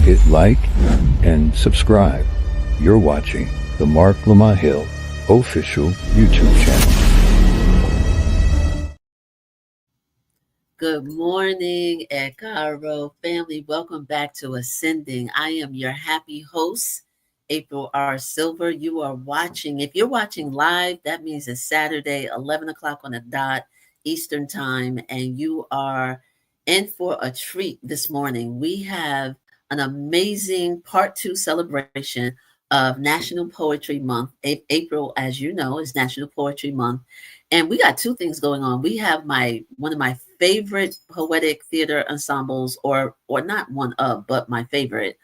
hit like, and subscribe. You're watching the Marc Lamont Hill official YouTube channel. Good morning, Caro family. Welcome back to Ascending. I am your happy host, April R. Silver. You are watching. If you're watching live, that means it's Saturday, 11 o'clock on the dot Eastern Time, and you are in for a treat this morning. We have an amazing part 2 celebration of National Poetry Month. April, as you know, is National Poetry Month. And we got two things going on. We have one of my favorite poetic theater ensembles, or not one of, but my favorite.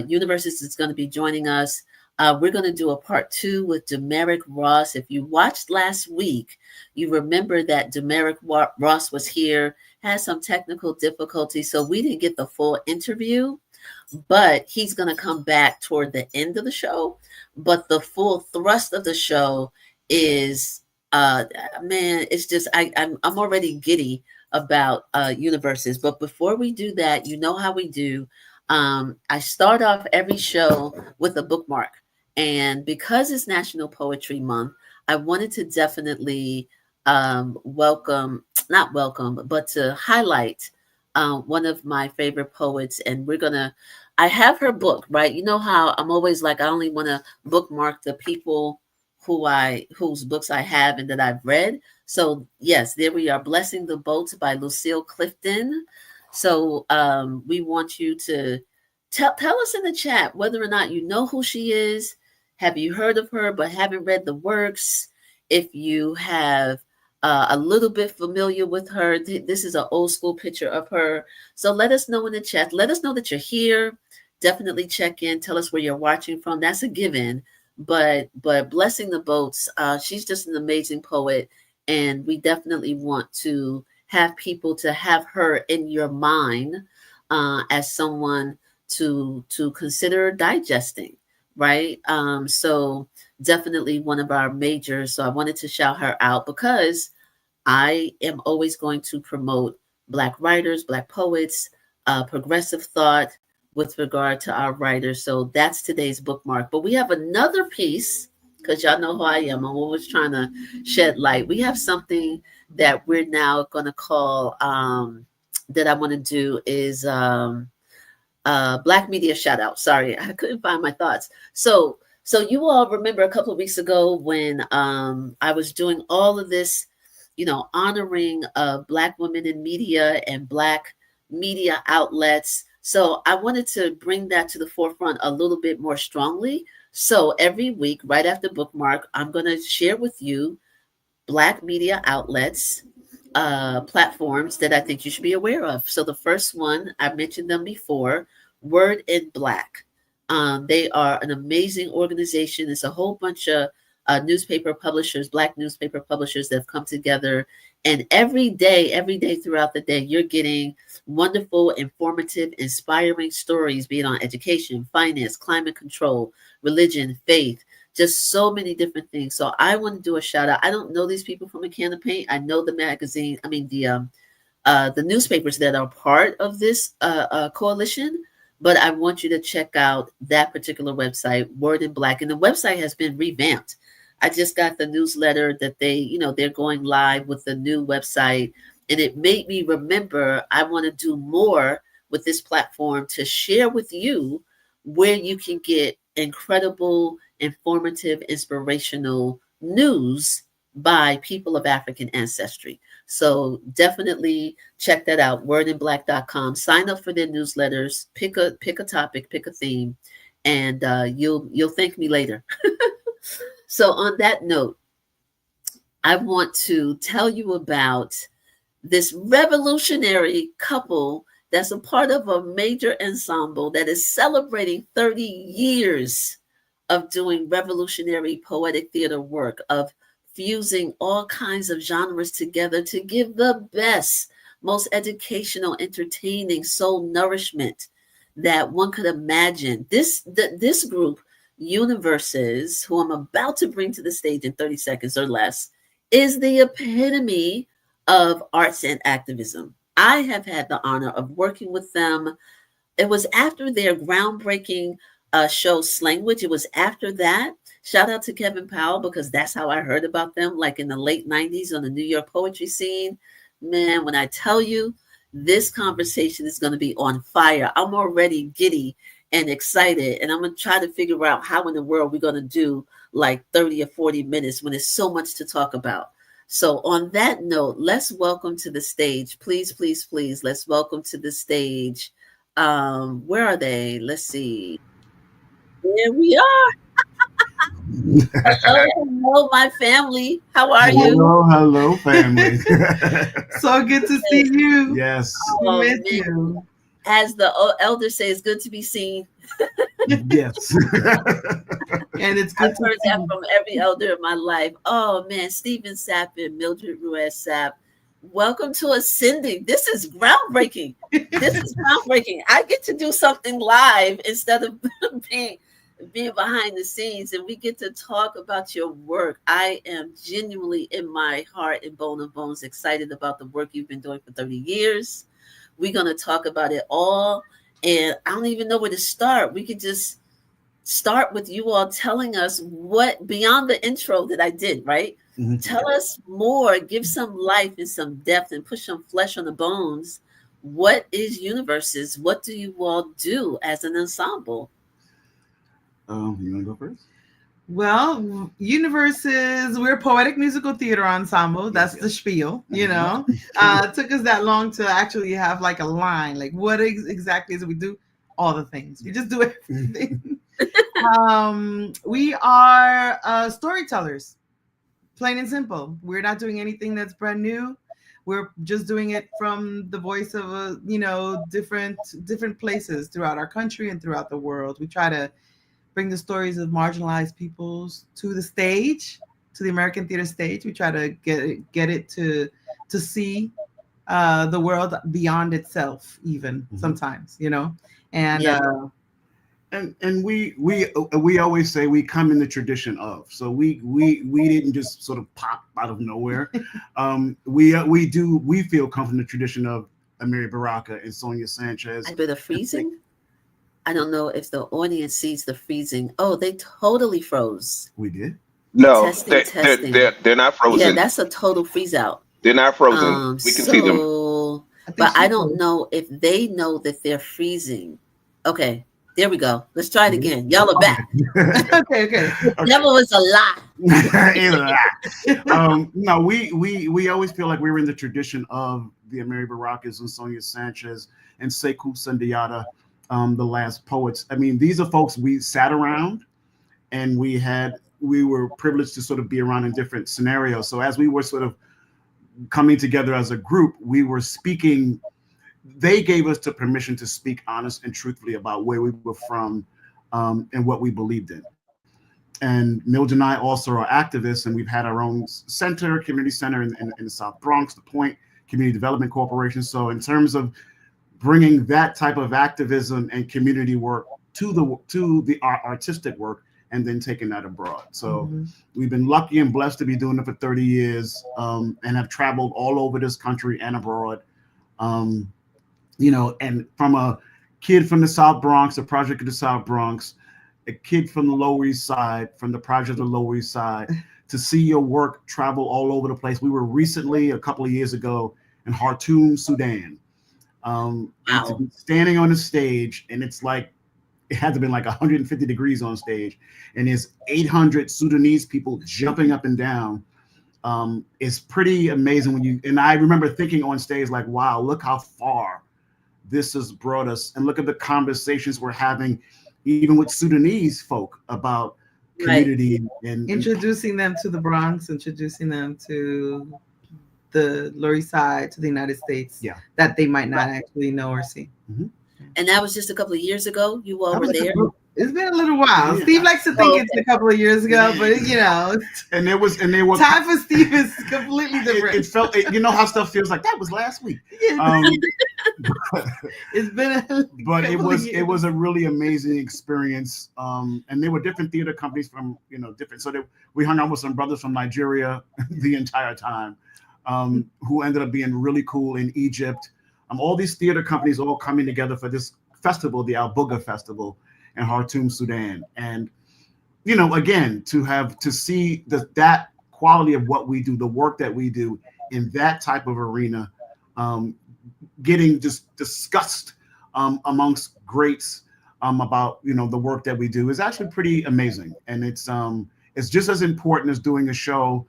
Universes is going to be joining us. We're going to do a part 2 with Darriic Ross. If you watched last week, you remember that Darriic Ross was here, had some technical difficulties, so we didn't get the full interview, but he's going to come back toward the end of the show. But the full thrust of the show is man, it's just I'm already giddy about universes. But before we do that, you know how we do. I start off every show with a bookmark, and because it's National Poetry Month, I wanted to definitely not welcome, but to highlight one of my favorite poets. And I have her book, right? You know how I'm always like, I only want to bookmark the people whose books I have and that I've read. So yes, there we are, Blessing the Boats by Lucille Clifton. So we want you to tell us in the chat whether or not you know who she is. Have you heard of her but haven't read the works? If you have a little bit familiar with her, this is an old school picture of her. So let us know in the chat. Let us know that you're here. Definitely check in. Tell us where you're watching from. That's a given. But Blessing the Boats, she's just an amazing poet, and we definitely want to have people to have her in your mind as someone to consider digesting, right? So definitely one of our majors. So I wanted to shout her out because I am always going to promote Black writers, Black poets, progressive thought with regard to our writers. So that's today's bookmark. But we have another piece, because y'all know who I am. I'm always trying to shed light. We have something that we're now going to call, that I want to do is Black Media Shout Out. Sorry, I couldn't find my thoughts. So you all remember a couple of weeks ago when I was doing all of this, honoring of Black women in media and Black media outlets. So I wanted to bring that to the forefront a little bit more strongly. So every week, right after bookmark, I'm going to share with you Black media outlets, platforms that I think you should be aware of. So the first one, I mentioned them before, Word in Black. They are an amazing organization. It's a whole bunch of newspaper publishers, Black newspaper publishers that have come together. And every day throughout the day, you're getting wonderful, informative, inspiring stories, be it on education, finance, climate control, religion, faith, just so many different things. So I want to do a shout out. I don't know these people from a can of paint. I know the magazine, the newspapers that are part of this coalition, but I want you to check out that particular website, Word in Black. And the website has been revamped. I just got the newsletter that they're going live with the new website. And it made me remember I want to do more with this platform to share with you where you can get incredible, informative, inspirational news by people of African ancestry. So definitely check that out, wordinblack.com. Sign up for their newsletters, pick a topic, pick a theme, and you'll thank me later. So on that note, I want to tell you about this revolutionary couple that's a part of a major ensemble that is celebrating 30 years of doing revolutionary poetic theater work, of fusing all kinds of genres together to give the best, most educational, entertaining soul nourishment that one could imagine. This group, Universes, who I'm about to bring to the stage in 30 seconds or less, is the epitome of arts and activism. I have had the honor of working with them It was after their groundbreaking show Slanguage. It was after that. Shout out to Kevin Powell, because that's how I heard about them, like in the late 90s on the New York poetry scene. Man, when I tell you, this conversation is going to be on fire. I'm already giddy and excited, and I'm going to try to figure out how in the world we're going to do like 30 or 40 minutes when there's so much to talk about. So on that note, let's welcome to the stage, please, please, please, let's welcome to the stage. Where are they? Let's see. There we are. Hello, hello, my family. How are you? Hello, family. So good to see you. Yes. Oh, We miss man. you. As the elders say, it's good to be seen. Yes. And it's good I've to heard see that you. from every elder in my life. Oh man, Stephen Sapp and Mildred RUIZ-SAPP. Welcome to Ascending. This is groundbreaking. This is groundbreaking. I get to do something live instead of being behind the scenes, and we get to talk about your work. I am genuinely, in my heart and bone of bones, excited about the work you've been doing for 30 years. We're going to talk about it all, and I don't even know where to start. We could just start with you all telling us what, beyond the intro that I did, right? Mhm. Tell us more, give some life and some depth and put some flesh on the bones. What is Universes? What do you all do as an ensemble? You want to go first? Well, Universes, we're a poetic musical theater ensemble. That's Yes, the spiel, you Mhm. know. It took us that long to actually have like a line. Like, what exactly is it we do? All the things. We just do everything. We are storytellers, plain and simple. We're not doing anything that's brand new. We're just doing it from the voice of different places throughout our country and throughout the world. We try to bring the stories of marginalized peoples to the stage, to the American theater stage. We try to get it to see the world beyond itself, even sometimes, you know. And Yeah. And we always say we come in the tradition of. So we didn't just sort of pop out of nowhere. We feel come from the tradition of Amiri Baraka and Sonia Sanchez. A bit of freezing. I don't know if the audience sees the freezing. Oh, they totally froze. We did. No, Testing. they're not Yeah, frozen. that's a total freeze out. They're not frozen. We can see them. So, I think but I she don't knows. know if they know that they're freezing. Okay, there we go. Let's try it Mhm. again. Y'all are back. Okay. Never was a lie. Either that. No, we always feel like we were in the tradition of the Amiri Barakas and Sonia Sanchez and Sekou Sundiata, the last poets. I mean, these are folks we sat around and we were privileged to sort of be around in different scenarios. So as we were sort of coming together as a group, we were speaking. They gave us the permission to speak honest and truthfully about where we were from, and what we believed in. And Mildred and I also are activists, and we've had our own center, community center in the South Bronx, the Point Community Development Corporation. So in terms of bringing that type of activism and community work to the artistic work, and then taking that abroad. So we've been lucky and blessed to be doing it for 30 years, and have traveled all over this country and abroad. And from a kid from the South Bronx, a project of the South Bronx, a kid from the Lower East Side, from the project of the Lower East Side, to see your work travel all over the place. We were recently, a couple of years ago, in Khartoum, Sudan. And to be standing on the stage, and it's like, it had to be like 150 degrees on stage, and there's 800 Sudanese people jumping up and down. It's pretty amazing and I remember thinking on stage, like, wow, look how far this has brought us, and look at the conversations we're having, even with Sudanese folk, about community and introducing them to the Bronx, introducing them to the Lower East Side, to the United States, that they might not actually know or see. And that was just a couple of years ago. You all were there. It's been a little while. Yeah. Steve likes to think it's a couple of years ago, but and they were time for Steve is completely different. It felt, you know how stuff feels like that was last week. It's been but it was a really amazing experience. And there were different theater companies from different. So we hung out with some brothers from Nigeria the entire time, who ended up being really cool in Egypt. All these theater companies all coming together for this festival, the Al Buga Festival in Khartoum, Sudan. And, you know, again, to see that quality of what we do, the work that we do in that type of arena, getting just discussed amongst greats about, you know, the work that we do is actually pretty amazing. And it's just as important as doing a show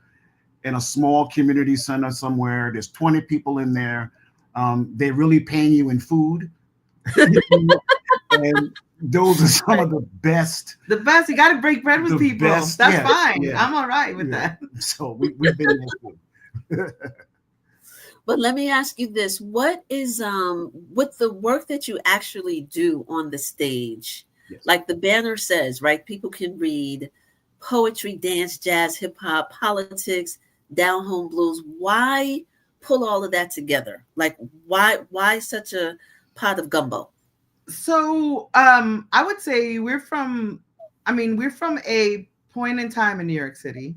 in a small community center somewhere. There's 20 people in there. They're really paying you in food. And those are some of the best. The best. You got to break bread with people. Best, That's yeah, fine. yeah, I'm all right with that. So we've been there too. But let me ask you this: what is with the work that you actually do on the stage? Yes. Like the banner says, right? People can read poetry, dance, jazz, hip hop, politics, down home blues. Why pull all of that together? Like why such a pot of gumbo? So I would say we're from a point in time in New York City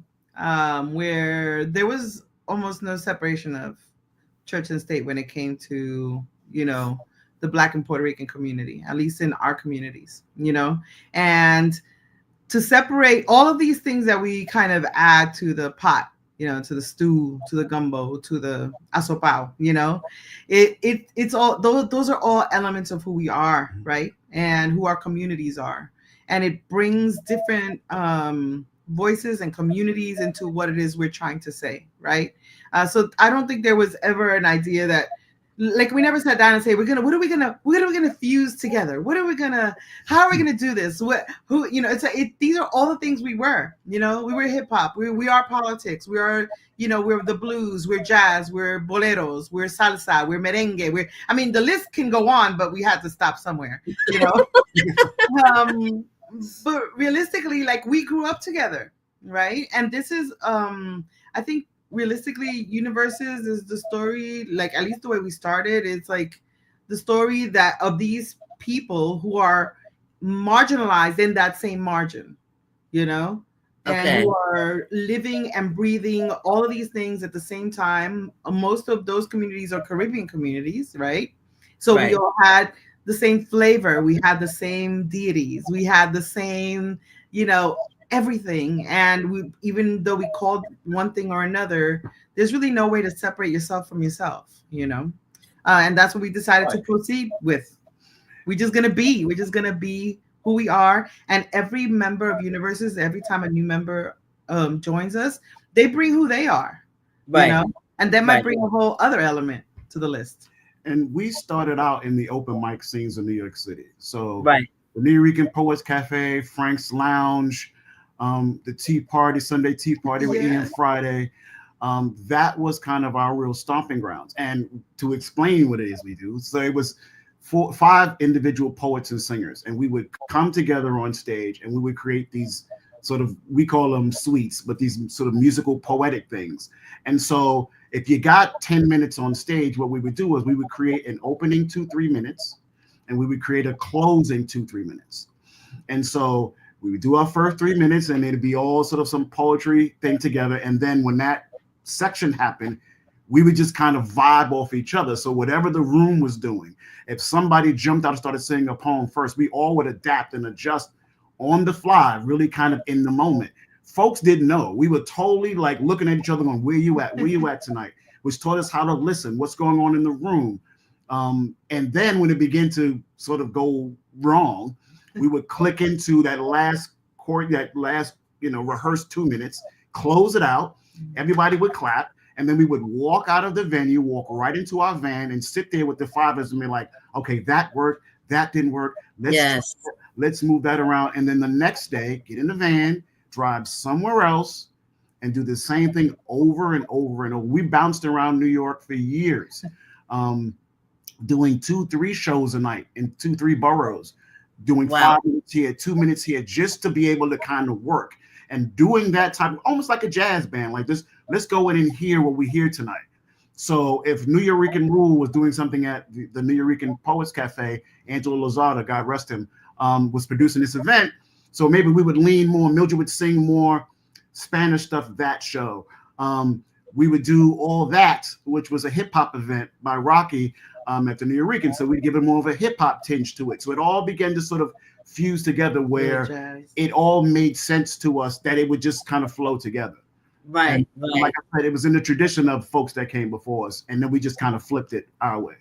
where there was almost no separation of church and state when it came to, you know, the Black and Puerto Rican community, at least in our communities, you know, and to separate all of these things that we kind of add to the pot, you know, to the stew, to the gumbo, to the asopao, you know, it's all, those are all elements of who we are, right? And who our communities are. And it brings different voices and communities into what it is we're trying to say, right? So I don't think there was ever an idea that, like, we never sat down and say, what are we gonna fuse together? How are we gonna do this? You know, these are all the things we were, you know, we were hip hop, we are politics, we are, you know, we're the blues, we're jazz, we're boleros, we're salsa, we're merengue, I mean, the list can go on, but we had to stop somewhere, you know? But realistically, like, we grew up together, right? And this is, I think, realistically, Universes is the story, like, at least the way we started, it's like the story that of these people who are marginalized in that same margin, you know, and who are living and breathing all of these things at the same time. Most of those communities are Caribbean communities, right? So we all had the same flavor, we had the same deities, we had the same, you know, everything. And we, even though we called one thing or another, there's really no way to separate yourself from yourself, you know. And that's what we decided to proceed with. We're just gonna be who we are. And every member of Universes, every time a new member joins us, they bring who they are, you know, and they might bring a whole other element to the list. And we started out in the open mic scenes in New York City. So the New Rican Poets Cafe, Frank's Lounge, the Tea Party, Sunday Tea Party with Ian Friday. That was kind of our real stomping grounds. And to explain what it is we do, so it was 5 individual poets and singers, and we would come together on stage and we would create these sort of, we call them suites, but these sort of musical poetic things. And so if you got 10 minutes on stage, what we would do is we would create an opening 2-3 minutes, and we would create a closing 2-3 minutes. And so we would do our first 3 minutes, and it'd be all sort of some poetry thing together. And then when that section happened, we would just kind of vibe off each other. So whatever the room was doing, if somebody jumped out and started singing a poem first, we all would adapt and adjust on the fly, really kind of in the moment. Folks didn't know. We were totally like looking at each other going, where you at? Where you at tonight? Which taught us how to listen, what's going on in the room. And then when it began to sort of go wrong, we would click into that last chord, that last, you know, rehearsed 2 minutes, close it out. Everybody would clap. And then we would walk out of the venue, walk right into our van, and sit there with the 5 of us and be like, okay, that worked, that didn't work. Let's move that around. And then the next day, get in the van, drive somewhere else, and do the same thing over and over and over. We bounced around New York for years, doing 2-3 shows a night in 2-3 boroughs, doing 5 minutes here, 2 minutes here, just to be able to kind of work. And doing that type of, almost like a jazz band, like this, let's go in and hear what we hear tonight. So if New Yorican Rule was doing something at the New Yorican Poets Cafe, Angelo Lozada, God rest him, was producing this event. So maybe we would lean more, Mildred would sing more Spanish stuff that show. We would do all that, which was a hip hop event by Rocky, at the Nuyorican. So we give it more of a hip hop tinge to it. So it all began to sort of fuse together where it all made sense to us that it would just kind of flow together. Right, and like I said, it was in the tradition of folks that came before us, and then we just kind of flipped it our way.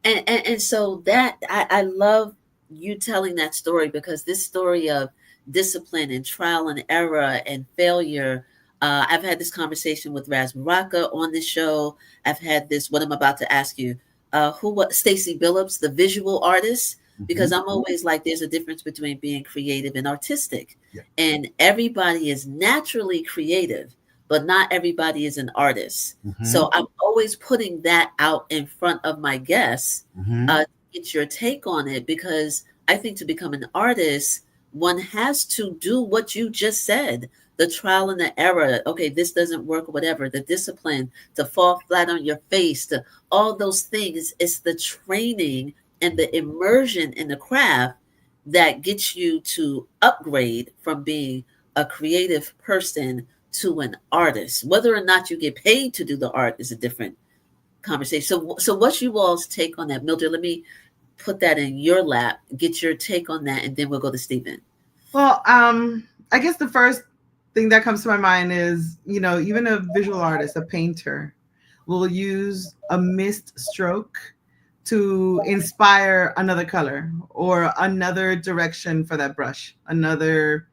And so that I love you telling that story, because this story of discipline and trial and error and failure. I've had this conversation with Raz Baraka on this show. I've had this, what I'm about to ask you, Stacey Billups, the visual artist, because I'm always like, there's a difference between being creative and artistic. Yeah. And everybody is naturally creative, but not everybody is an artist. So I'm always putting that out in front of my guests to get your take on it, because I think to become an artist, one has to do what you just said, the trial and the error. Okay, this doesn't work, whatever, the discipline, to fall flat on your face, to all those things. It's the training and the immersion in the craft that gets you to upgrade from being a creative person to an artist. Whether or not you get paid to do the art is a different conversation. So what's you all's take on that? Mildred, let me put that in your lap, get your take on that, and then we'll go to Stephen. Well, I guess the first thing that comes to my mind is, even a visual artist, a painter, will use a mist stroke to inspire another color or another direction for that brush, another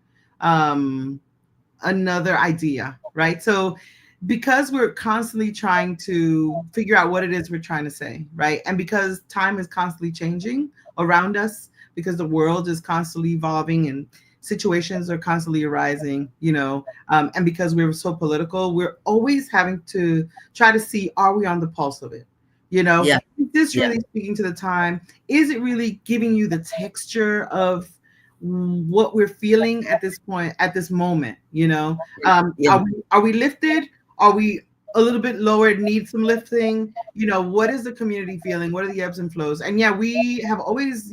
idea, right? So because we're constantly trying to figure out what it is we're trying to say, right? And because time is constantly changing around us, because the world is constantly evolving and situations are constantly arising, and because we're so political, we're always having to try to see, are we on the pulse of it? Is this really speaking to the time? Is it really giving you the texture of what we're feeling at this point, at this moment? Are we lifted? Are we a little bit lower, need some lifting? What is the community feeling? What are the ebbs and flows? And we have always,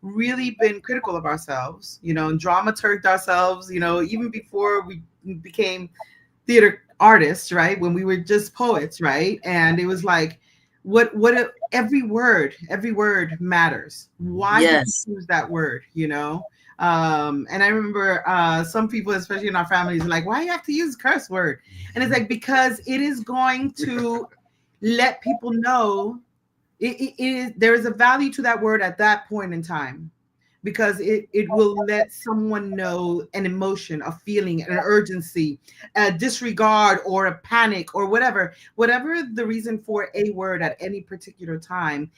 really been critical of ourselves, and dramaturged ourselves, even before we became theater artists, right? When we were just poets, right? And it was like, every word matters. Why did you choose that word, And I remember some people, especially in our families, are like, why do you have to use curse word? And it's like, because it is going to let people know there is a value to that word at that point in time, because it will let someone know an emotion, a feeling, an urgency, a disregard, or a panic, or whatever the reason for a word at any particular time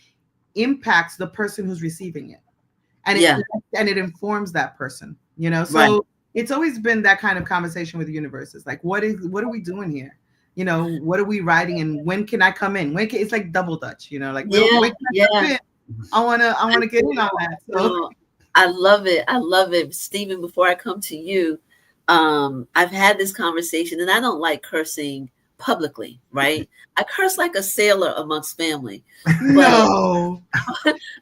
impacts the person who's receiving it. And it informs that person, so it's always been that kind of conversation with the universe. It's like, what are we doing here? What are we writing, and when can I come in? It's like double dutch, when can I come in? I want to get in on that. So I love it. Stephen, before I come to you, I've had this conversation, and I don't like cursing publicly, right? I curse like a sailor amongst family. No.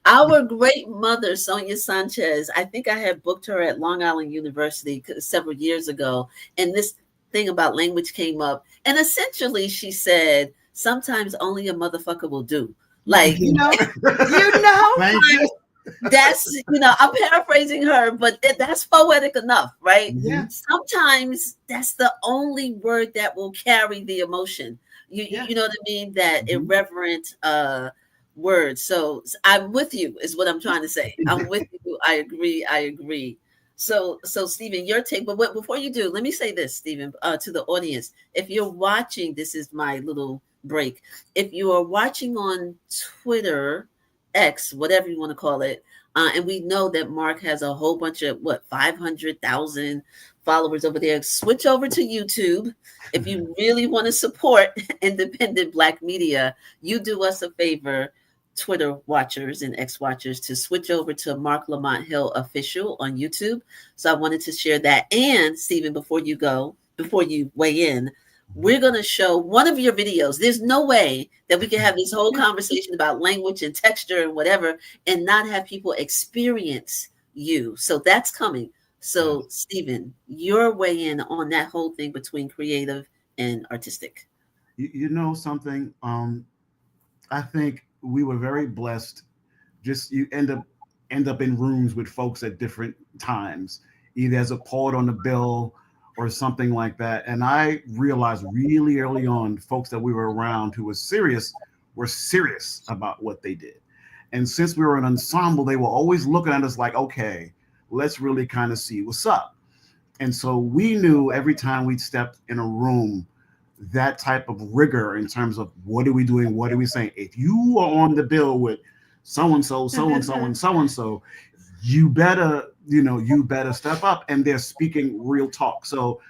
Our great mother, Sonia Sanchez, I think I had booked her at Long Island University several years ago, and this thing about language came up, and essentially she said, sometimes only a motherfucker will do. Like, that's, I'm paraphrasing her, but that's poetic enough, right? Yeah. Sometimes that's the only word that will carry the emotion. You know what I mean? That irreverent word. So I'm with you is what I'm trying to say. I'm with you. I agree. So Stephen, your take, but before you do, let me say this, Stephen, to the audience. If you're watching, this is my little break. If you are watching on Twitter, X, whatever you want to call it, and we know that Marc has a whole bunch of 500,000 followers over there. Switch over to YouTube if you really want to support independent Black media. You do us a favor, Twitter watchers and X watchers, to switch over to Marc Lamont Hill Official on YouTube. So I wanted to share that. And Stephen, before you weigh in, we're going to show one of your videos. There's no way that we can have this whole conversation about language and texture and whatever and not have people experience you. So that's coming. So Stephen, your weigh in on that whole thing between creative and artistic. You know something? I think we were very blessed. Just you end up in rooms with folks at different times, either as a poet on the bill or something like that. And I realized really early on, folks that we were around who were serious about what they did. And since we were an ensemble, they were always looking at us like, okay, let's really kind of see what's up. And so we knew every time we stepped in a room, that type of rigor in terms of what are we doing, what are we saying? If you are on the bill with so-and-so, so-and-so, and so-and-so, you better step up. And they're speaking real talk. So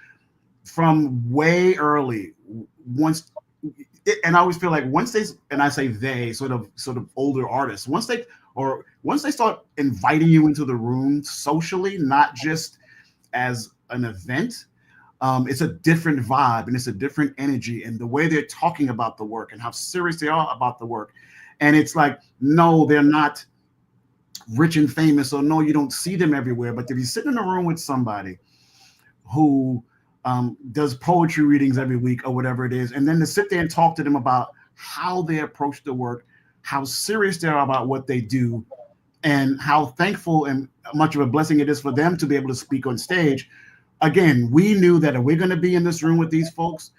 from way early, and I always feel like once they, and I say they, sort of older artists, once they start inviting you into the room socially, not just as an event, it's a different vibe and it's a different energy, and the way they're talking about the work and how serious they are about the work. And it's like, no, they're not rich and famous, or no, you don't see them everywhere. But if you sit in a room with somebody who does poetry readings every week or whatever it is, and then to sit there and talk to them about how they approach the work, how serious they are about what they do, and how thankful and much of a blessing it is for them to be able to speak on stage. Again, we knew that if we're going to be in this room with these folks,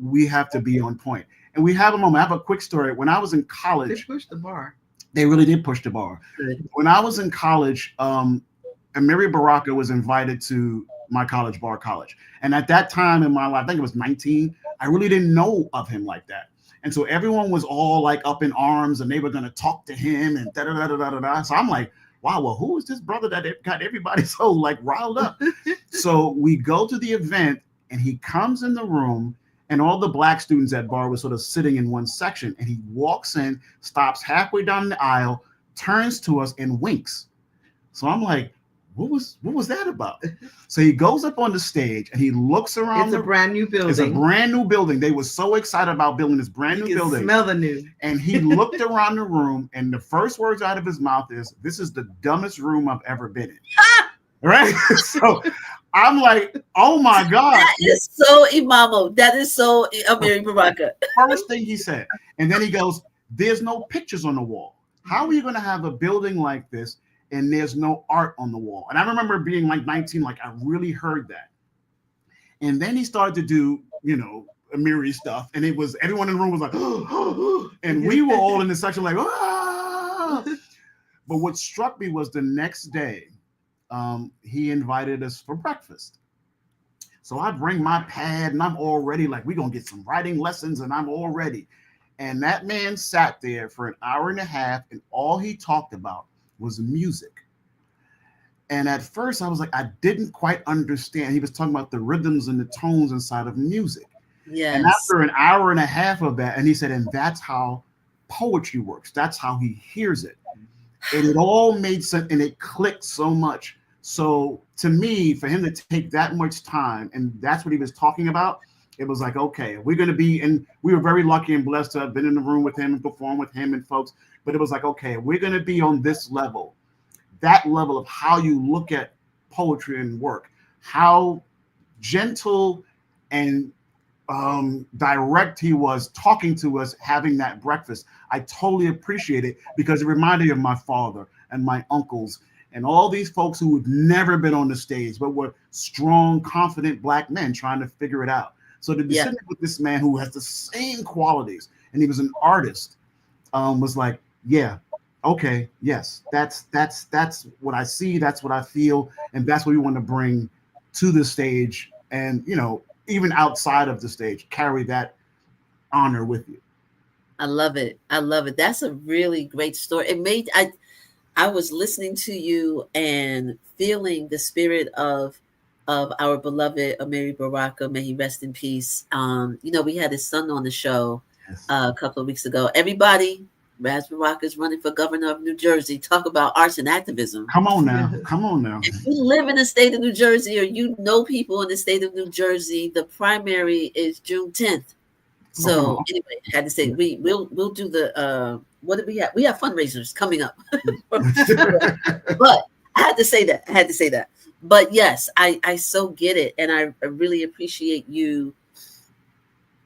we have to be on point. And we have a moment. I have a quick story. When I was in college, They pushed the bar. They really did push the bar. Good. When I was in college, Amiri Baraka was invited to my college, Bar College. And at that time in my life, I think it was 19, I really didn't know of him like that. And so everyone was all like up in arms and they were going to talk to him and da-da-da-da-da-da. So I'm like, wow, well, who is this brother that got everybody so like riled up? So we go to the event and he comes in the room, and all the black students at Bar were sort of sitting in one section, and he walks in, stops halfway down the aisle, turns to us and winks. So I'm like, what was that about? So he goes up on the stage and he looks around. It's a brand new building. It's a brand new building. They were so excited about building this brand new building. Smell the new. And he looked around the room, and the first words out of his mouth is, "This is the dumbest room I've ever been in." Right? So I'm like, oh my God. That is so Imamo. That is so Amiri Baraka. First thing he said. And then he goes, there's no pictures on the wall. How are you going to have a building like this and there's no art on the wall? And I remember being like 19, like I really heard that. And then he started to do, Amiri stuff. And it was, everyone in the room was like, and we were all in the section like, ah. But what struck me was the next day, he invited us for breakfast. So I bring my pad and I'm all ready, like we're going to get some writing lessons and I'm all ready. And that man sat there for an hour and a half and all he talked about was music. And at first I was like, I didn't quite understand. He was talking about the rhythms and the tones inside of music. Yes. And after an hour and a half of that, and he said, and that's how poetry works. That's how he hears it. And it all made sense and it clicked so much. So to me, for him to take that much time, and that's what he was talking about, it was like, okay, we're going to be, and we were very lucky and blessed to have been in the room with him and perform with him and folks. But it was like, okay, we're going to be on this level, that level of how you look at poetry and work, how gentle and direct he was talking to us, having that breakfast. I totally appreciate it because it reminded me of my father and my uncles and all these folks who had never been on the stage, but were strong, confident Black men trying to figure it out. So to be sitting with this man who has the same qualities, and he was an artist, was like, yeah, okay, yes, that's what I see, that's what I feel, and that's what we want to bring to the stage, and even outside of the stage, carry that honor with you. I love it. I love it. That's a really great story. It made I was listening to you and feeling the spirit of our beloved Amiri Baraka. May he rest in peace. We had his son on the show a couple of weeks ago. Everybody, Raz Baraka is running for governor of New Jersey. Talk about arts and activism. Come on now. Come on now. If you live in the state of New Jersey or you know people in the state of New Jersey, the primary is June 10th. So anyway, I had to say we'll do the what do we have? We have fundraisers coming up. But I had to say that. But yes, I so get it, and I really appreciate you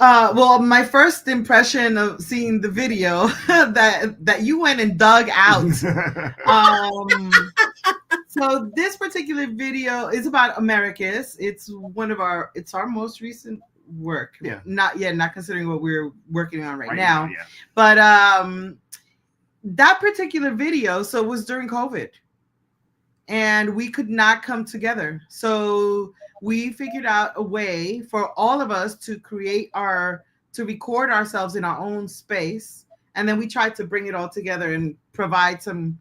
Well, my first impression of seeing the video that you went and dug out. So this particular video is about Americus. It's our most recent work. Yeah. Not considering what we're working on right now, now. yeah. But that particular video, so it was during COVID. And we could not come together. So we figured out a way for all of us to record ourselves in our own space. And then we tried to bring it all together and provide some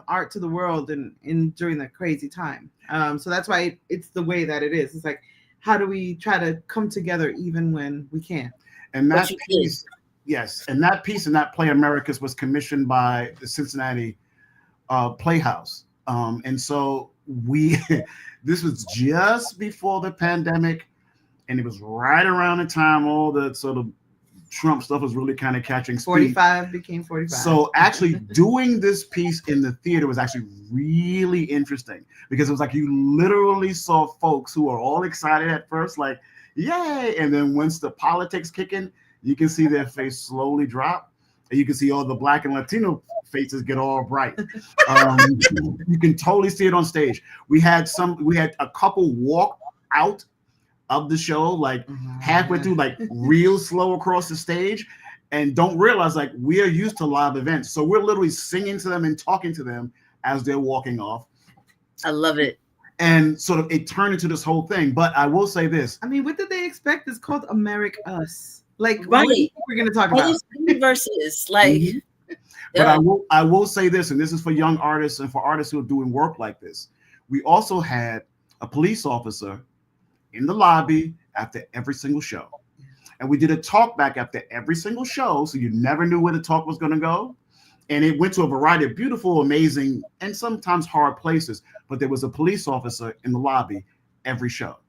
art to the world and during that crazy time. So that's why it's the way that it is. It's like, how do we try to come together even when we can't? And that piece, yes. And that piece and that play Americus was commissioned by the Cincinnati Playhouse. And so this was just before the pandemic, and it was right around the time all the sort of Trump stuff was really kind of catching speed. 45 became 45. So actually doing this piece in the theater was actually really interesting, because it was like you literally saw folks who are all excited at first, like, yay. And then once the politics kick in, you can see their face slowly drop. And you can see all the Black and Latino faces get all bright. You can totally see it on stage. We had a couple walk out of the show, like halfway through, like real slow across the stage, and don't realize like we are used to live events. So we're literally singing to them and talking to them as they're walking off. I love it. And sort of it turned into this whole thing. But I will say this. I mean, what did they expect? It's called Americus. Like, right. What we're going to talk about? Universes, like. But I will say this, and this is for young artists and for artists who are doing work like this. We also had a police officer in the lobby after every single show. And we did a talk back after every single show, so you never knew where the talk was going to go. And it went to a variety of beautiful, amazing, and sometimes hard places. But there was a police officer in the lobby every show.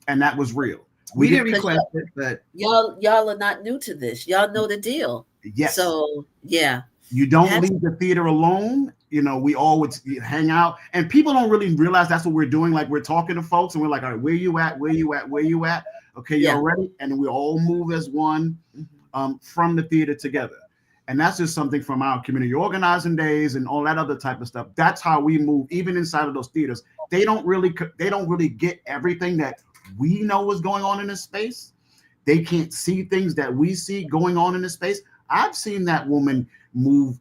And that was real. We didn't request it, but y'all are not new to this. Y'all know the deal. Yes. So yeah. You don't leave the theater alone. You know, we all would hang out, and people don't really realize that's what we're doing. Like, we're talking to folks and we're like, all right, where you at? Where you at? Where you at? Okay, y'all ready? And then we all move as one from the theater together. And that's just something from our community organizing days and all that other type of stuff. That's how we move, even inside of those theaters. They don't really get everything that we know is going on in this space. They can't see things that we see going on in this space. I've seen that woman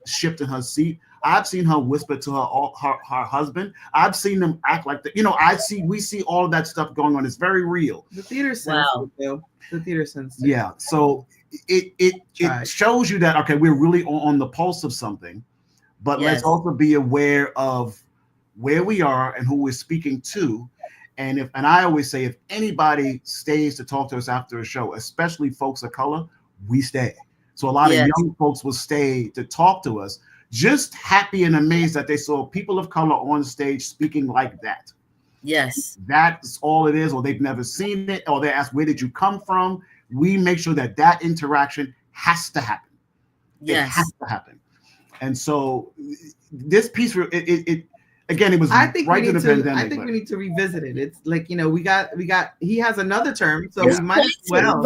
shift in her seat. I've seen her whisper to her husband. I've seen them act like that. You know, we see all of that stuff going on. It's very real. The theater sensitive, though. The theater sensitive. Yeah. So it shows you that, okay, we're really on the pulse of something, but let's also be aware of where we are and who we're speaking to. And I always say, if anybody stays to talk to us after a show, especially folks of color, we stay. So a lot of young folks will stay to talk to us, just happy and amazed that they saw people of color on stage speaking like that. Yes. That's all it is, or they've never seen it, or they ask, where did you come from? We make sure that interaction has to happen. Yes. It has to happen. And so this piece, again, it was right to the pandemic. I think we need to revisit it. It's like, you know, we got he has another term, so we might as well.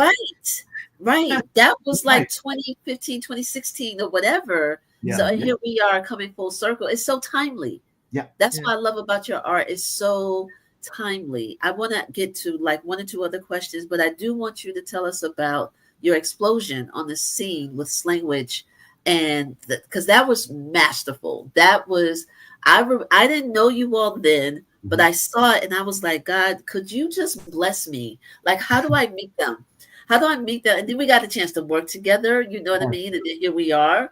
Right. That was like 2015, 2016 or whatever. So here we are coming full circle. It's so timely. Yeah. That's what I love about your art. It's so timely. I want to get to like one or two other questions, but I do want you to tell us about your explosion on the scene with Slanguage, and because that was masterful. That was, I didn't know you all then, but I saw it and I was like, God, could you just bless me? Like, how do I meet them? How do I meet them? And then we got a chance to work together. You know what I mean? And then here we are.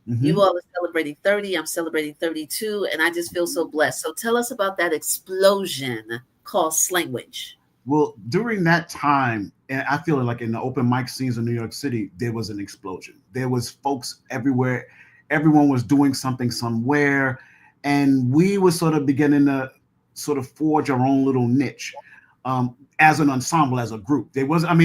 You all are celebrating 30. I'm celebrating 32. And I just feel so blessed. So tell us about that explosion called Slanguage. Well, during that time, and I feel like in the open mic scenes in New York City, there was an explosion. There was folks everywhere. Everyone was doing something somewhere. And we were sort of beginning to sort of forge our own little niche. As an ensemble, as a group. There was, I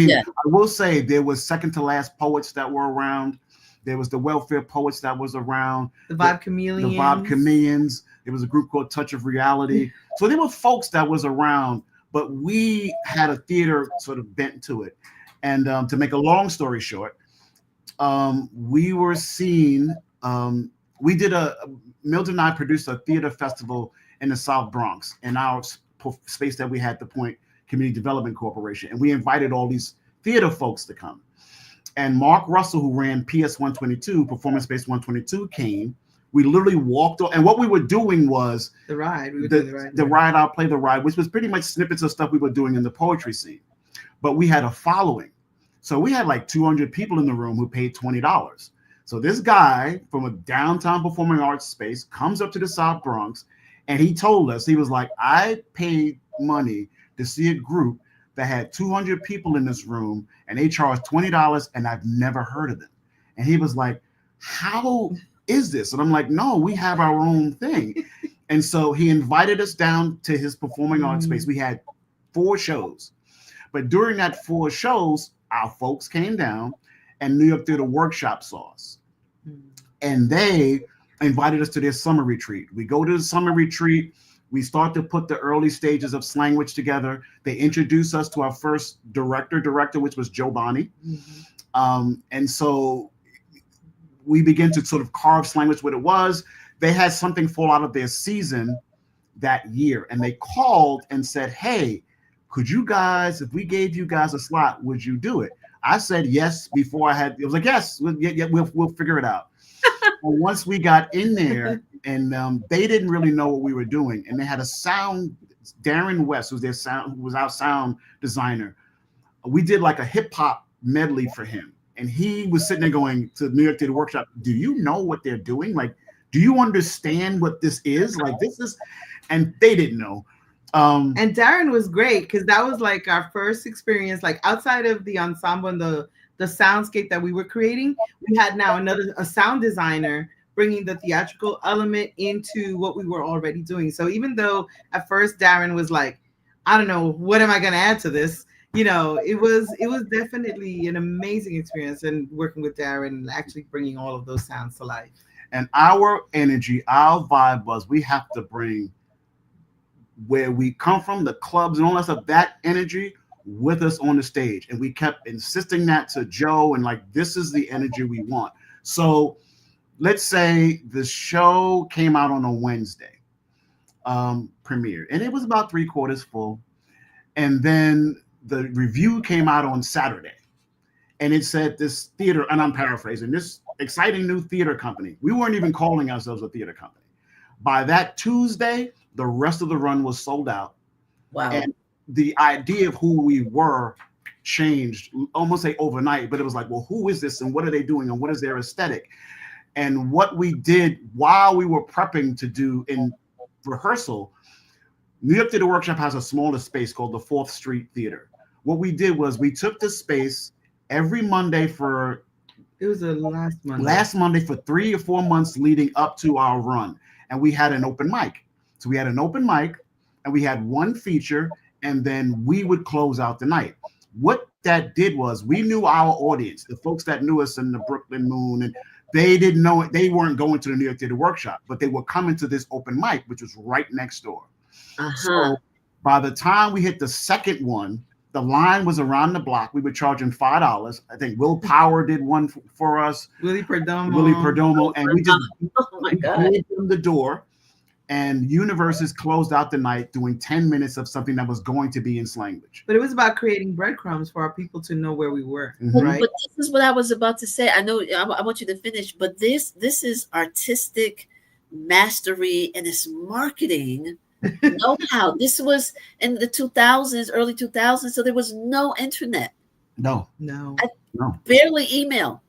will say there was second to last poets that were around. There was the welfare poets that was around. The Vibe Chameleons. The Vibe Chameleons. There was a group called Touch of Reality. So there were folks that was around, but we had a theater sort of bent to it. And to make a long story short, we were seen. Mildred and I produced a theater festival in the South Bronx in our space that we had, the Point Community Development Corporation, and we invited all these theater folks to come. And Marc Russell, who ran PS 122, Performance Space 122, came. We literally walked on, and what we were doing was the ride. I'll play the ride, which was pretty much snippets of stuff we were doing in the poetry scene. But we had a following. So we had like 200 people in the room who paid $20. So this guy from a downtown performing arts space comes up to the South Bronx, and he told us, he was like, I paid money to see a group that had 200 people in this room, and they charged $20, and I've never heard of them. And he was like, how is this? And I'm like, no, we have our own thing. And so he invited us down to his performing arts space. We had 4 shows. But during that 4 shows, our folks came down, and New York Theater Workshop saw us. And they invited us to their summer retreat. We go to the summer retreat. We start to put the early stages of Slanguage together. They introduce us to our first director, which was Joe Bonney. And so we begin to sort of carve Slanguage what it was. They had something fall out of their season that year. And they called and said, hey, could you guys, if we gave you guys a slot, would you do it? I said yes before it was like, yes, we'll figure it out. And once we got in there, and they didn't really know what we were doing, and they had a sound, Darren West, who was our sound designer. We did like a hip hop medley for him, and he was sitting there going to New York Theater Workshop, do you know what they're doing? Like, do you understand what this is? Like, this is, and they didn't know. And Darren was great because that was like our first experience, like outside of the ensemble and the soundscape that we were creating. We had now a sound designer bringing the theatrical element into what we were already doing. So even though at first Darren was like, I don't know, what am I going to add to this? You know, it was definitely an amazing experience, and working with Darren and actually bringing all of those sounds to life. And our energy, our vibe was, we have to bring where we come from, the clubs and all that stuff, that energy with us on the stage. And we kept insisting that to Joe, and like, this is the energy we want. So let's say the show came out on a Wednesday, premiere, and it was about 3/4 full. And then the review came out on Saturday, and it said this theater, and I'm paraphrasing, this exciting new theater company. We weren't even calling ourselves a theater company. By that Tuesday, the rest of the run was sold out. Wow. And the idea of who we were changed almost say overnight, but it was like, well, who is this and what are they doing and what is their aesthetic? And what we did while we were prepping to do in rehearsal, New York Theater Workshop has a smaller space called the 4th Street Theater. What we did was we took this space every Monday for, it was the last Monday for 3 or 4 months leading up to our run. And we had an open mic. So we had an open mic, and we had one feature, and then we would close out the night. What that did was, we knew our audience, the folks that knew us in the Brooklyn Moon, and they didn't know it. They weren't going to the New York Theater Workshop, but they were coming to this open mic, which was right next door. So by the time we hit the second one, the line was around the block. We were charging $5. I think Will Power did one for us. Willie Perdomo. And we just gave them the door. And Universes closed out the night doing 10 minutes of something that was going to be in Slanguage. But it was about creating breadcrumbs for our people to know where we were, right? But this is what I was about to say. I know I want you to finish, but this is artistic mastery, and it's marketing know-how. This was in the 2000s, early 2000s, so there was no internet. No. Barely email.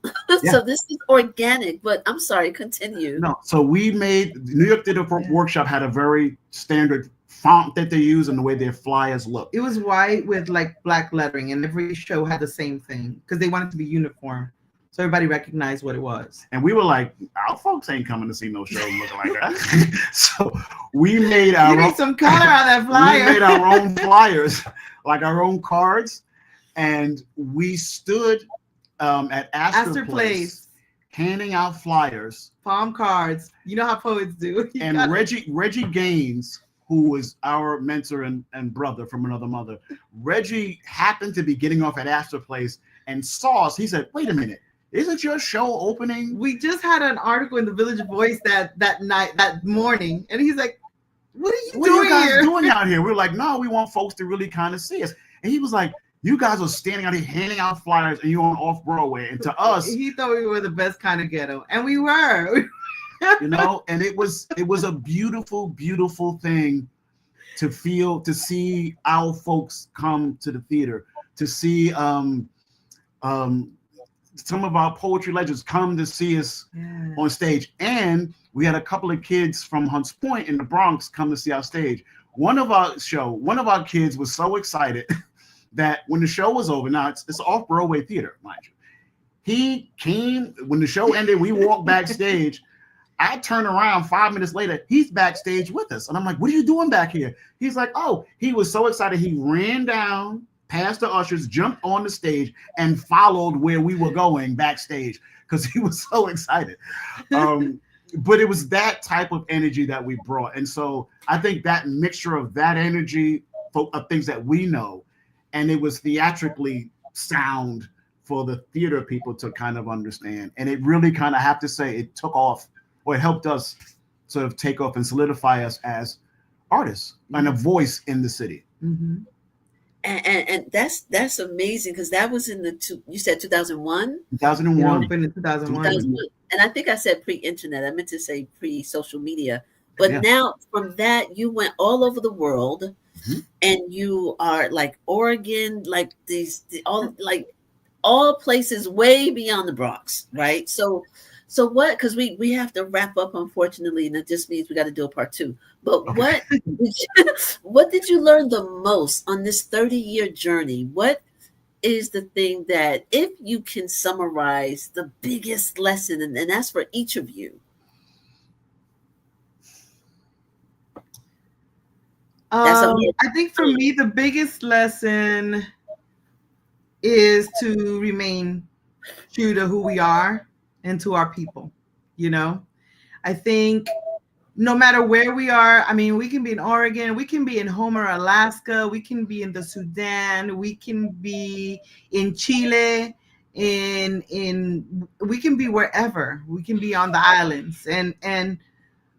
So this is organic, but I'm sorry, continue. No, so we made, New York Theater Workshop had a very standard font that they use and the way their flyers look. It was white with like black lettering, and every show had the same thing because they wanted to be uniform, so everybody recognized what it was. And we were like, our folks ain't coming to see no show looking like that. So we made our own, some color on that flyer. We made our own flyers, like our own cards. And we stood at Astor Place handing out flyers, palm cards. You know how poets do. And Reggie Gaines who was our mentor and brother from another mother, Reggie happened to be getting off at Astor Place and saw us. He said, "Wait a minute, isn't your show opening?" We just had an article in the Village Voice that morning, and he's like, "What are you guys doing out here?" We're like, "No, we want folks to really kind of see us." And he was like, "You guys are standing out here handing out flyers, and you're on Off Broadway." And to us, he thought we were the best kind of ghetto, and we were. You know, and it was a beautiful, beautiful thing to see our folks come to the theater, to see some of our poetry legends come to see us on stage. And we had a couple of kids from Hunts Point in the Bronx come to see our stage. One of our kids was so excited that when the show was over, now it's off Broadway theater, mind you. He came when the show ended, we walked backstage. I turn around 5 minutes later, he's backstage with us. And I'm like, "What are you doing back here?" He's like, "Oh," he was so excited. He ran down past the ushers, jumped on the stage, and followed where we were going backstage because he was so excited. But it was that type of energy that we brought. And so I think that mixture of that energy of things that we know, and it was theatrically sound for the theater people to kind of understand. And it really kind of, have to say, it took off, or it helped us sort of take off and solidify us as artists and a voice in the city. Mm-hmm. And that's amazing, because that was in you said 2001? 2001. Opened in 2001. And I think I said pre-internet. I meant to say pre-social media. But now from that, you went all over the world, and you are like Oregon, like all places way beyond the Bronx, right? So what, because we have to wrap up, unfortunately, and it just means we got to do a part 2. But what did you learn the most on this 30-year journey? What is the thing that, if you can summarize the biggest lesson, and that's for each of you? I think for me, the biggest lesson is to remain true to who we are and to our people. You know, I think no matter where we are, I mean, we can be in Oregon, we can be in Homer, Alaska, we can be in the Sudan, we can be in Chile, we can be wherever, we can be on the islands, and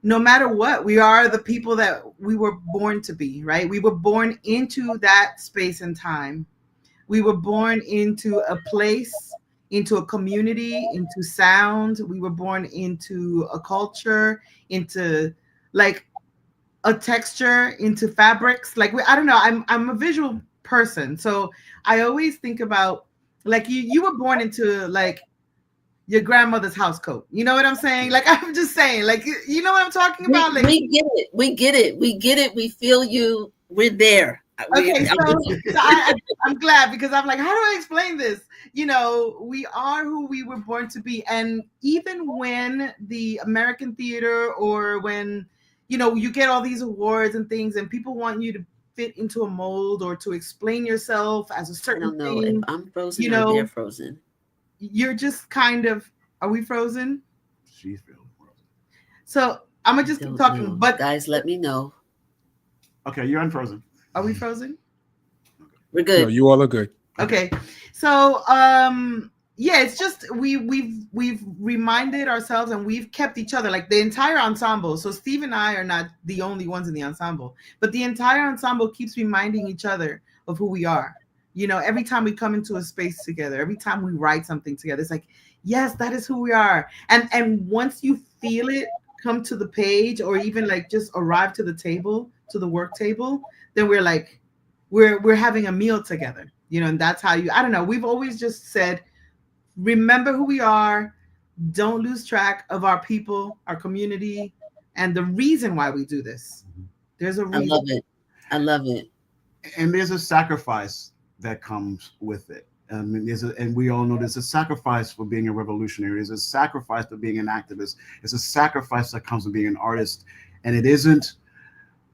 no matter what, we are the people that we were born to be, right? We were born into that space and time. We were born into a place, into a community, into sound. We were born into a culture, into like a texture, into fabrics. Like, I don't know, I'm a visual person. So I always think about, like, you were born into like your grandmother's house coat. You know what I'm saying? Like, I'm just saying, like, you know what I'm talking about? Like, we get it. We feel you. We're there. Okay, so I'm glad, because I'm like, how do I explain this? You know, we are who we were born to be. And even when the American theater, or when, you know, you get all these awards and things, and people want you to fit into a mold or to explain yourself as a certain thing. If I'm frozen, you know, they're frozen. You're just kind of, are we frozen? She's feeling frozen. So I'm gonna just keep talking. Know. But guys, let me know. Okay, you're unfrozen. Are we frozen? We're good. No, you all are good. Okay. So yeah, it's just we've reminded ourselves, and we've kept each other, like the entire ensemble. So Steve and I are not the only ones in the ensemble, but the entire ensemble keeps reminding each other of who we are. You know, every time we come into a space together, every time we write something together, it's like, yes, that is who we are. And once you feel it come to the page, or even like just arrive to the table, to the work table, then we're like, we're having a meal together, you know. And that's how I don't know, we've always just said, remember who we are, don't lose track of our people, our community, and the reason why we do this. There's a reason. I love it. And there's a sacrifice that comes with it. And we all know there's a sacrifice for being a revolutionary. There's a sacrifice for being an activist. It's a sacrifice that comes with being an artist. And it isn't,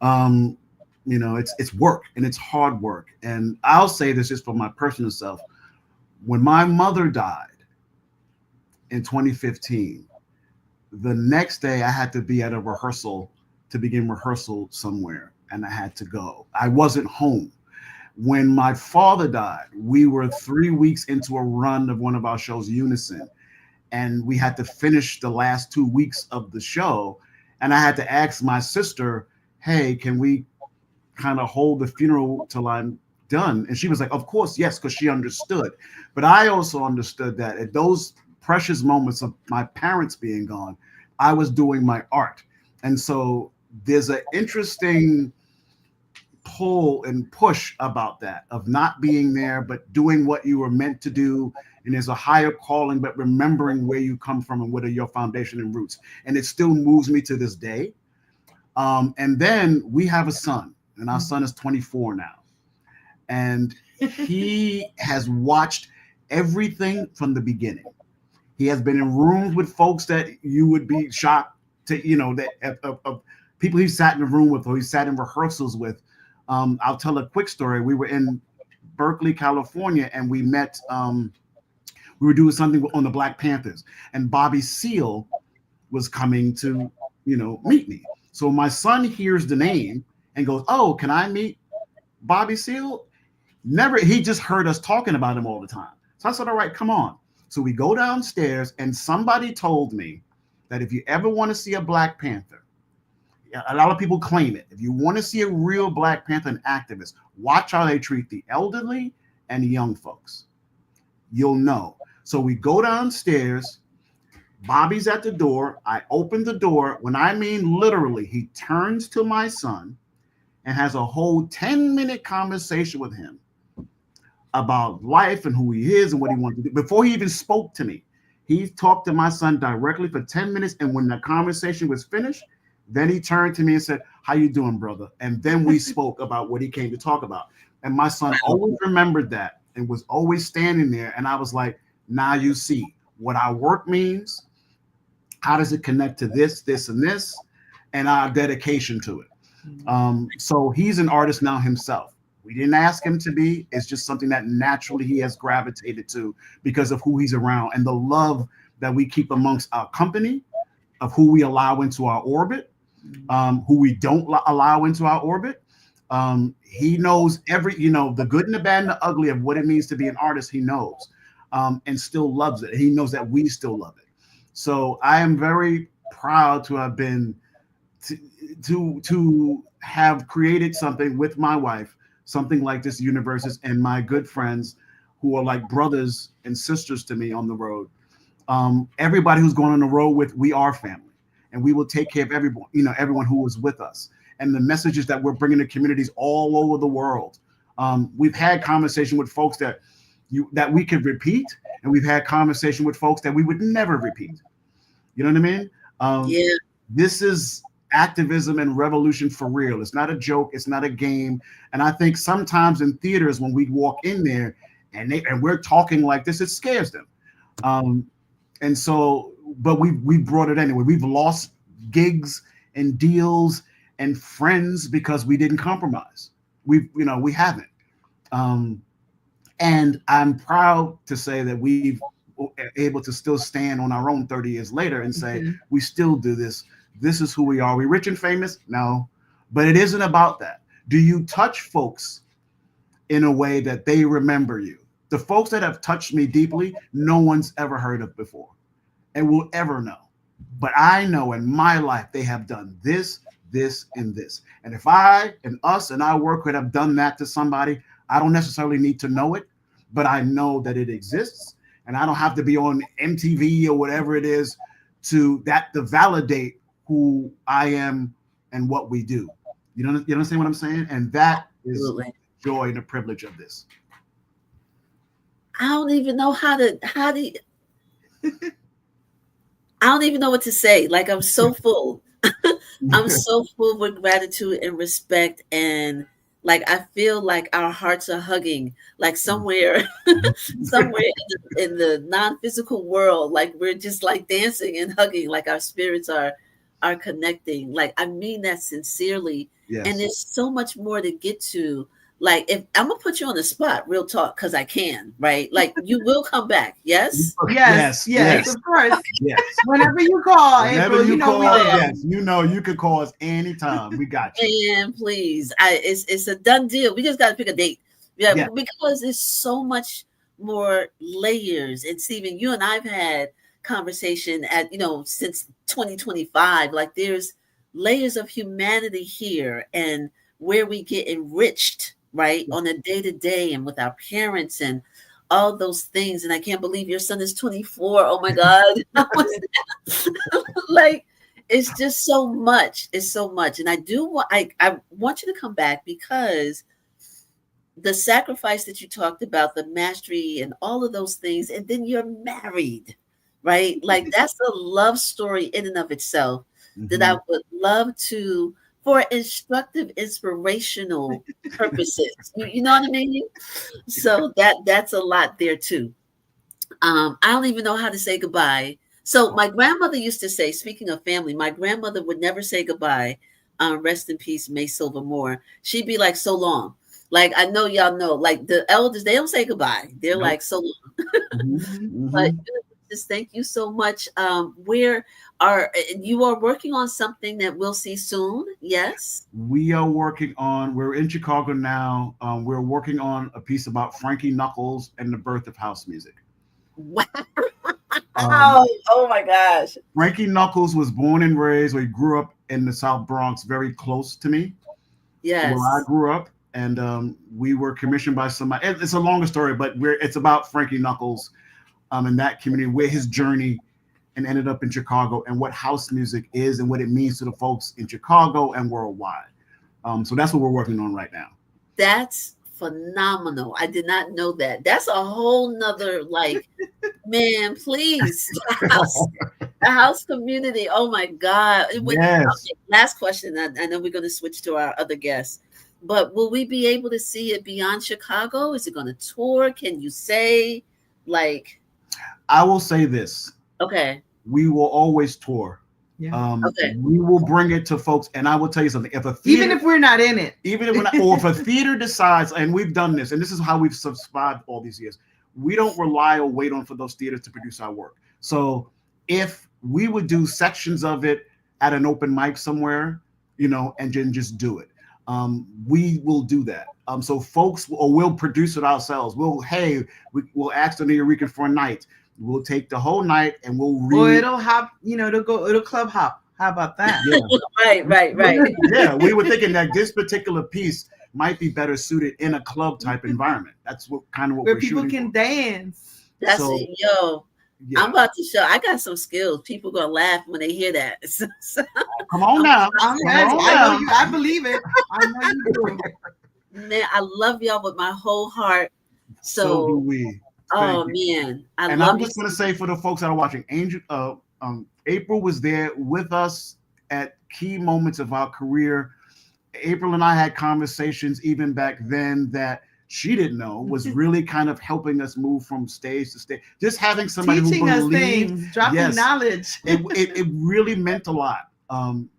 you know, it's work, and it's hard work. And I'll say this just for my personal self. When my mother died in 2015, the next day I had to be at a rehearsal to begin rehearsal somewhere. and I had to go. I wasn't home. When my father died, we were 3 weeks into a run of one of our shows, Unison, and we had to finish the last 2 weeks of the show. And I had to ask my sister, hey, can we kind of hold the funeral till I'm done? And she was like, of course, yes, because she understood. But I also understood that at those precious moments of my parents being gone, I was doing my art. And so there's an interesting pull and push about that, of not being there, but doing what you were meant to do. And there's a higher calling, but remembering where you come from and what are your foundation and roots. And it still moves me to this day. And then we have a son, and our son is 24 now. And he has watched everything from the beginning. He has been in rooms with folks that you would be shocked to, you know, that of people he sat in a room with, or he sat in rehearsals with. I'll tell a quick story. We were in Berkeley, California, and we met, we were doing something on the Black Panthers, and Bobby Seale was coming to, you know, meet me. So my son hears the name and goes, oh, can I meet Bobby Seale? Never, he just heard us talking about him all the time. So I said, all right, come on. So we go downstairs, and somebody told me that if you ever want to see a Black Panther, a lot of people claim it, if you want to see a real Black Panther and activist, watch how they treat the elderly and the young folks. You'll know. So we go downstairs. Bobby's at the door. I open the door. When I mean literally, he turns to my son and has a whole 10-minute conversation with him about life and who he is and what he wants to do. Before he even spoke to me, he talked to my son directly for 10 minutes. And when the conversation was finished, then he turned to me and said, how you doing, brother? And then we spoke about what he came to talk about. And my son always remembered that and was always standing there. And I was like, now you see what our work means. How does it connect to this, this, and this, and our dedication to it? So he's an artist now himself. We didn't ask him to be. It's just something that naturally he has gravitated to because of who he's around and the love that we keep amongst our company, of who we allow into our orbit, who we don't allow into our orbit. He knows every, you know, the good and the bad and the ugly of what it means to be an artist. He knows, and still loves it. He knows that we still love it. So I am very proud to have been to have created something with my wife, something like this Universes, and my good friends who are like brothers and sisters to me on the road. Everybody who's going on the road with, we are family, and we will take care of everyone, you know, everyone who is with us, and the messages that we're bringing to communities all over the world. We've had conversation with folks that we could repeat, and we've had conversation with folks that we would never repeat. You know what I mean? Yeah. This is activism and revolution for real. It's not a joke. It's not a game. And I think sometimes in theaters, when we walk in there and we're talking like this, it scares them. And so, but we brought it anyway. We've lost gigs and deals and friends because we didn't compromise. We haven't. And I'm proud to say that we've able to still stand on our own 30 years later and say, we still do this. This is who we are. Are we rich and famous? No, but it isn't about that. Do you touch folks in a way that they remember you? The folks that have touched me deeply, no one's ever heard of before and will ever know. But I know in my life, they have done this, this, and this. And if I and us and our work could have done that to somebody, I don't necessarily need to know it, but I know that it exists. And I don't have to be on MTV or whatever it is to validate who I am and what we do. You understand what I'm saying? And that is the joy and the privilege of this. I don't even know how do you, I don't even know what to say. Like, I'm so full. I'm so full with gratitude and respect, and like I feel like our hearts are hugging, like somewhere in the non-physical world, like we're just like dancing and hugging, like our spirits are connecting. Like, I mean that sincerely. Yes. And there's so much more to get to. like if I'm gonna put you on the spot, real talk, because I can, right? Like you will come back, yes? Yes, of course. Yes. Whenever you call, Whenever April, you know call, we there. yes, you can call us anytime. We got you. And please, it's a done deal. We just got to pick a date, Yeah. because there's so much more layers. And Stephen, you and I've had conversation at since 2025. Like there's layers of humanity here, and where we get enriched, right, on a day-to-day and with our parents and all those things. And I can't believe your son is 24. Oh my God. Like it's just so much. It's so much. And I want you to come back, because the sacrifice that you talked about, the mastery and all of those things, and then you're married, right? Like that's a love story in and of itself that I would love to, for instructive, inspirational purposes. You know what I mean? So that's a lot there too. I don't even know how to say goodbye. So my grandmother used to say, speaking of family, my grandmother would never say goodbye. Rest in peace, May Silvermore. She'd be like, so long. Like, I know y'all know, like the elders, they don't say goodbye. They're like, so long. But just thank you so much. You are working on something that we'll see soon? Yes. We're in Chicago now. We're working on a piece about Frankie Knuckles and the birth of house music. Wow. Oh my gosh. Frankie Knuckles was born and raised, he grew up in the South Bronx, very close to me. Yes. Where I grew up. And we were commissioned by somebody. It's a longer story, but it's about Frankie Knuckles in that community, where his journey and ended up in Chicago, and what house music is and what it means to the folks in Chicago and worldwide. So that's what we're working on right now. That's phenomenal. I did not know that. That's a whole nother, like, man, please. The house community. Oh my God. Yes. Okay, last question. I know we're going to switch to our other guests. But will we be able to see it beyond Chicago? Is it going to tour? Can you say, like? I will say this. Okay. We will always tour. Yeah. Okay. We will bring it to folks. And I will tell you something. Even if we're not in it. Even if we're not, or if a theater decides, and we've done this, and this is how we've survived all these years, we don't rely or wait on for those theaters to produce our work. So if we would do sections of it at an open mic somewhere, and then just do it. We will do that. So folks, or we'll produce it ourselves. We'll ask the Darriic for a night. We'll take the whole night and we'll read. Or it'll hop, it'll club hop. How about that? Yeah. Right. Yeah, we were thinking that this particular piece might be better suited in a club type environment. That's what where we're people shooting can for. Dance. That's it, yo. Yeah. I'm about to show. I got some skills. People gonna laugh when they hear that. Come on now. I believe it. I know you do. Man, I love y'all with my whole heart. So do we. Oh man, I'm just gonna say, for the folks that are watching, April was there with us at key moments of our career. April and I had conversations even back then that she didn't know was really kind of helping us move from stage to stage. Just having somebody teaching who us things, dropping knowledge. it really meant a lot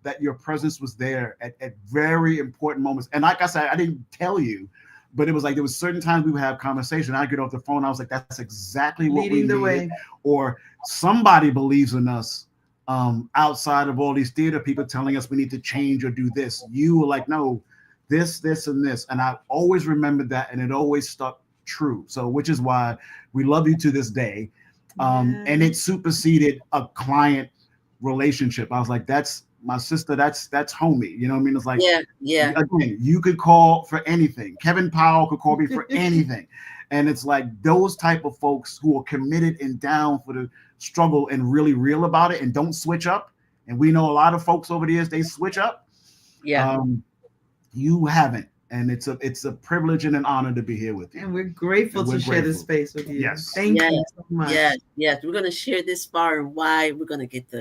that your presence was there at very important moments. And like I said, I didn't tell you, but it was like there was certain times we would have conversation. I'd get off the phone. I was like, that's exactly what we needed. Way. Or somebody believes in us outside of all these theater people telling us we need to change or do this. You were like, no, this, and this. And I always remembered that, and it always stuck true. So, which is why we love you to this day. And it superseded a client relationship. I was like, that's my sister, that's homie. You know what I mean? It's like, yeah. Again, you could call for anything. Kevin Powell could call me for anything. And it's like those type of folks who are committed and down for the struggle and really real about it and don't switch up. And we know a lot of folks over the years, they switch up. Yeah. You haven't. And it's a privilege and an honor to be here with you. And we're grateful to share this space with you. Yes. Thank you so much. Yes. We're going to share this far and wide. We're going to get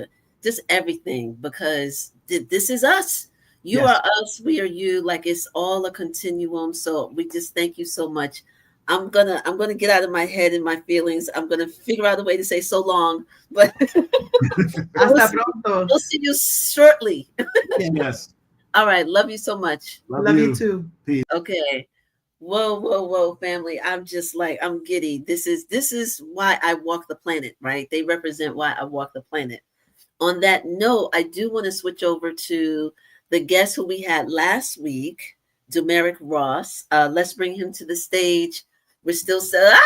just everything, because this is us. You are us. We are you. Like, it's all a continuum. So we just thank you so much. I'm gonna get out of my head and my feelings. I'm gonna figure out a way to say so long, but we'll see you shortly. Yes. All right. Love you so much. Love you too. Peace. Okay. Whoa, family. I'm just like, I'm giddy. This is why I walk the planet, right? They represent why I walk the planet. On that note, I do want to switch over to the guest who we had last week, Darriic Ross. Let's bring him to the stage. We're still there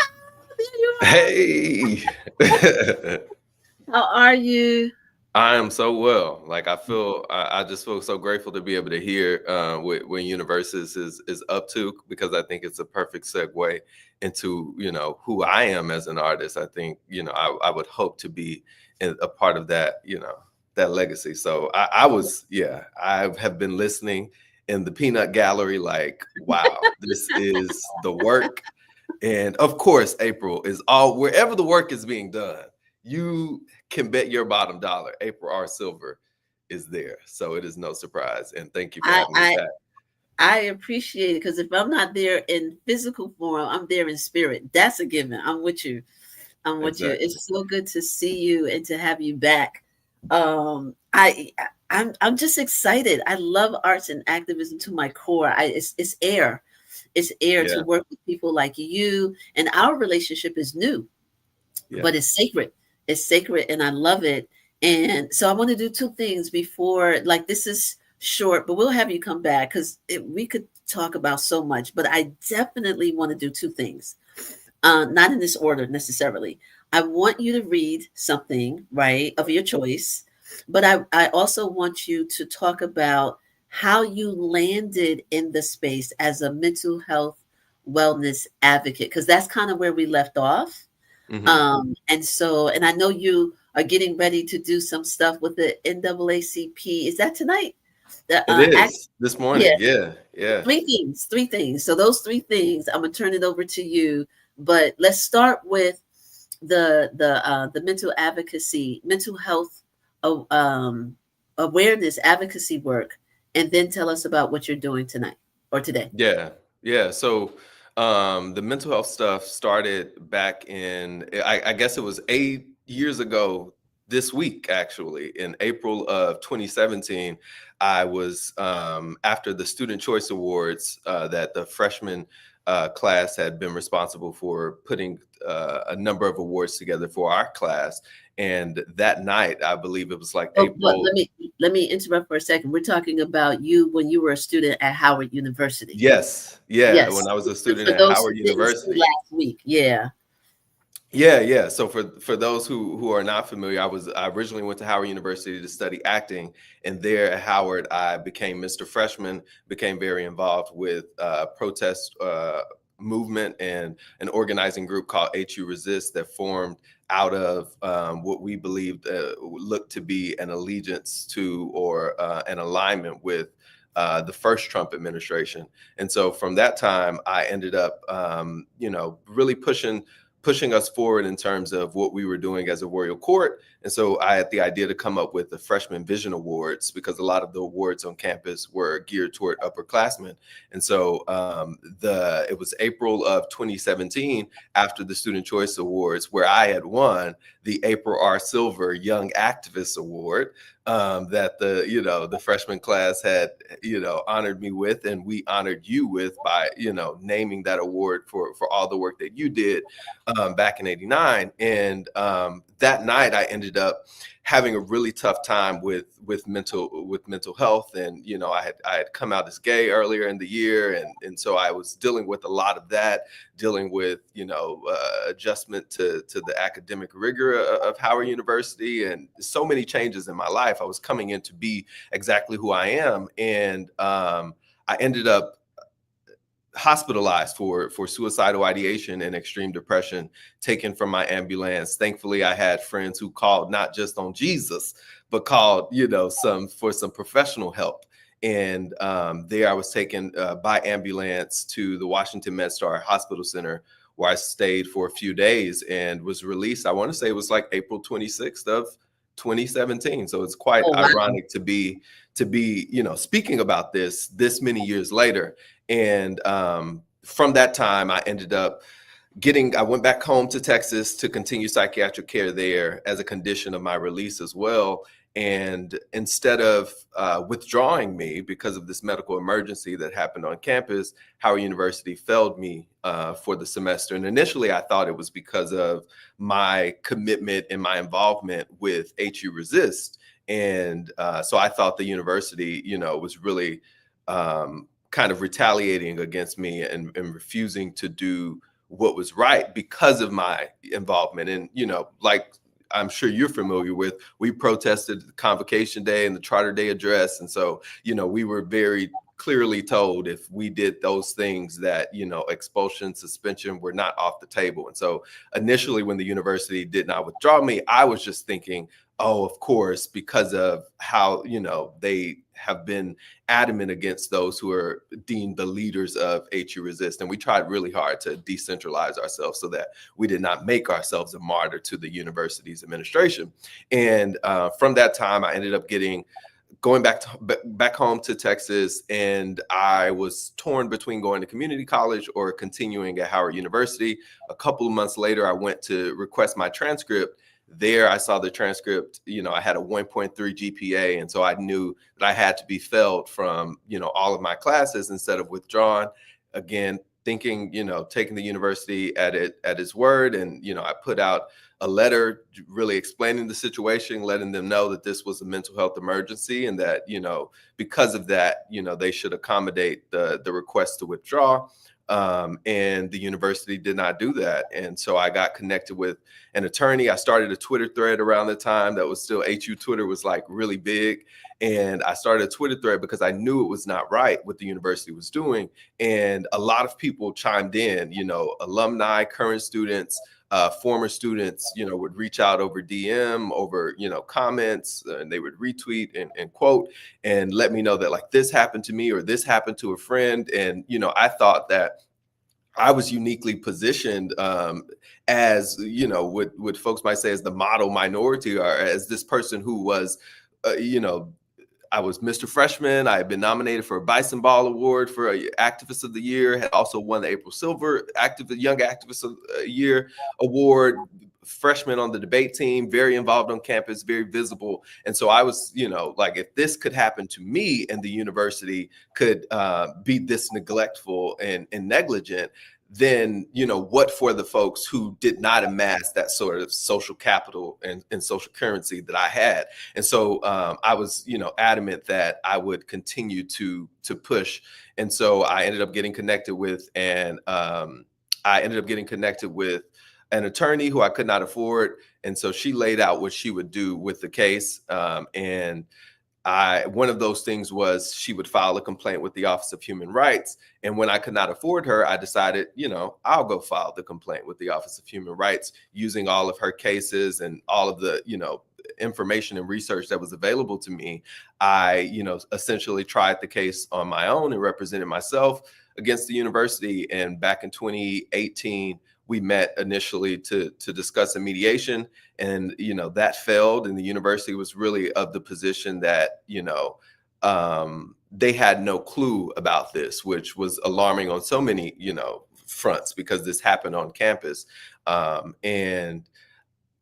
you are. Hey. How are you? I am so well. Like I just feel so grateful to be able to hear what Universes is up to, because I think it's a perfect segue into, who I am as an artist. I think, I would hope to be a part of that, that legacy. So I have been listening in the peanut gallery, like, wow, this is the work. And of course, April is wherever the work is being done, you can bet your bottom dollar April R. Silver is there. So it is no surprise. And thank you for having me back. I appreciate it, because if I'm not there in physical form, I'm there in spirit. That's a given. I'm with you. You. It's so good to see you and to have you back. I'm just excited. I love arts and activism to my core. It's air. It's air to work with people like you. And our relationship is new, but it's sacred. It's sacred, and I love it. And so I want to do two things before, like, this is short, but we'll have you come back, because we could talk about so much. But I definitely want to do two things, not in this order necessarily. I want you to read something, right, of your choice, but I also want you to talk about how you landed in the space as a mental health wellness advocate, because that's kind of where we left off. Mm-hmm. And I know you are getting ready to do some stuff with the NAACP. Is that tonight? It is this morning. Yeah. Three things. So those three things, I'm gonna turn it over to you. But let's start with the mental health awareness advocacy work, and then tell us about what you're doing tonight or today. Yeah. So the mental health stuff started back in, I guess it was 8 years ago this week, actually. In April of 2017, I was, after the Student Choice Awards that the freshman class had been responsible for putting a number of awards together for our class. And that night, I believe it was like April. Let me interrupt for a second. We're talking about you when you were a student at Howard University. Yes. When I was a student at Howard University last week. Yeah. So for those who are not familiar, I originally went to Howard University to study acting, and there at Howard I became Mr. Freshman, became very involved with protest movement and an organizing group called HU Resist that formed out of what we believed looked to be an allegiance to or an alignment with the first Trump administration. And so from that time, I ended up, really pushing us forward in terms of what we were doing as a Royal Court. And so I had the idea to come up with the Freshman Vision Awards, because a lot of the awards on campus were geared toward upperclassmen. And so it was April of 2017, after the Student Choice Awards, where I had won the April R. Silver Young Activist Award, that the freshman class had, honored me with, and we honored you with by, naming that award for all the work that you did back in '89. And that night I ended up having a really tough time with mental health. And, I had come out as gay earlier in the year. And so I was dealing with a lot of that, dealing with, adjustment to the academic rigor of Howard University, and so many changes in my life. I was coming in to be exactly who I am. And I ended up hospitalized for suicidal ideation and extreme depression, taken from my ambulance. Thankfully, I had friends who called not just on Jesus, but called, for some professional help. And there I was taken by ambulance to the Washington MedStar Hospital Center, where I stayed for a few days and was released. I want to say it was like April 26th of 2017. So it's quite ironic to be, speaking about this many years later. And from that time, I ended up I went back home to Texas to continue psychiatric care there as a condition of my release as well. And instead of withdrawing me because of this medical emergency that happened on campus, Howard University failed me for the semester. And initially, I thought it was because of my commitment and my involvement with HU Resist. And so I thought the university, was really kind of retaliating against me and refusing to do what was right because of my involvement. And, like I'm sure you're familiar with, we protested the Convocation Day and the Charter Day address. And so, we were very clearly told if we did those things that, expulsion, suspension were not off the table. And so initially when the university did not withdraw me, I was just thinking, oh, of course, because of how, they have been adamant against those who are deemed the leaders of HU Resist. And we tried really hard to decentralize ourselves so that we did not make ourselves a martyr to the university's administration. And from that time, I ended up going back home to Texas, and I was torn between going to community college or continuing at Howard University. A couple of months later, I went to request my transcript. There, I saw the transcript, I had a 1.3 GPA. And so I knew that I had to be failed from, all of my classes instead of withdrawn. Again, thinking, taking the university at its word. And, I put out a letter really explaining the situation, letting them know that this was a mental health emergency and that, because of that, they should accommodate the request to withdraw. And the university did not do that. And so I got connected with an attorney. I started a Twitter thread around the time that was still HU Twitter was like really big. And I started a Twitter thread because I knew it was not right what the university was doing. And a lot of people chimed in, alumni, current students, former students, would reach out over DM, over, comments, and they would retweet and quote and let me know that like this happened to me or this happened to a friend. And, I thought that I was uniquely positioned as, what folks might say as the model minority or as this person who was, I was Mr. Freshman. I had been nominated for a Bison Ball Award for Activist of the Year, had also won the April Silver Young Activist of the Year Award, freshman on the debate team, very involved on campus, very visible. And so I was, like if this could happen to me and the university could be this neglectful and negligent, then, what for the folks who did not amass that sort of social capital and social currency that I had. And so I was, adamant that I would continue to push. And so I ended up getting connected with an attorney who I could not afford. And so she laid out what she would do with the case. And one of those things was she would file a complaint with the Office of Human Rights. And when I could not afford her, I decided, I'll go file the complaint with the Office of Human Rights using all of her cases and all of the, information and research that was available to me. I, essentially tried the case on my own and represented myself against the university. And back in 2018, we met initially to discuss a mediation, and that failed. And the university was really of the position that they had no clue about this, which was alarming on so many fronts because this happened on campus. And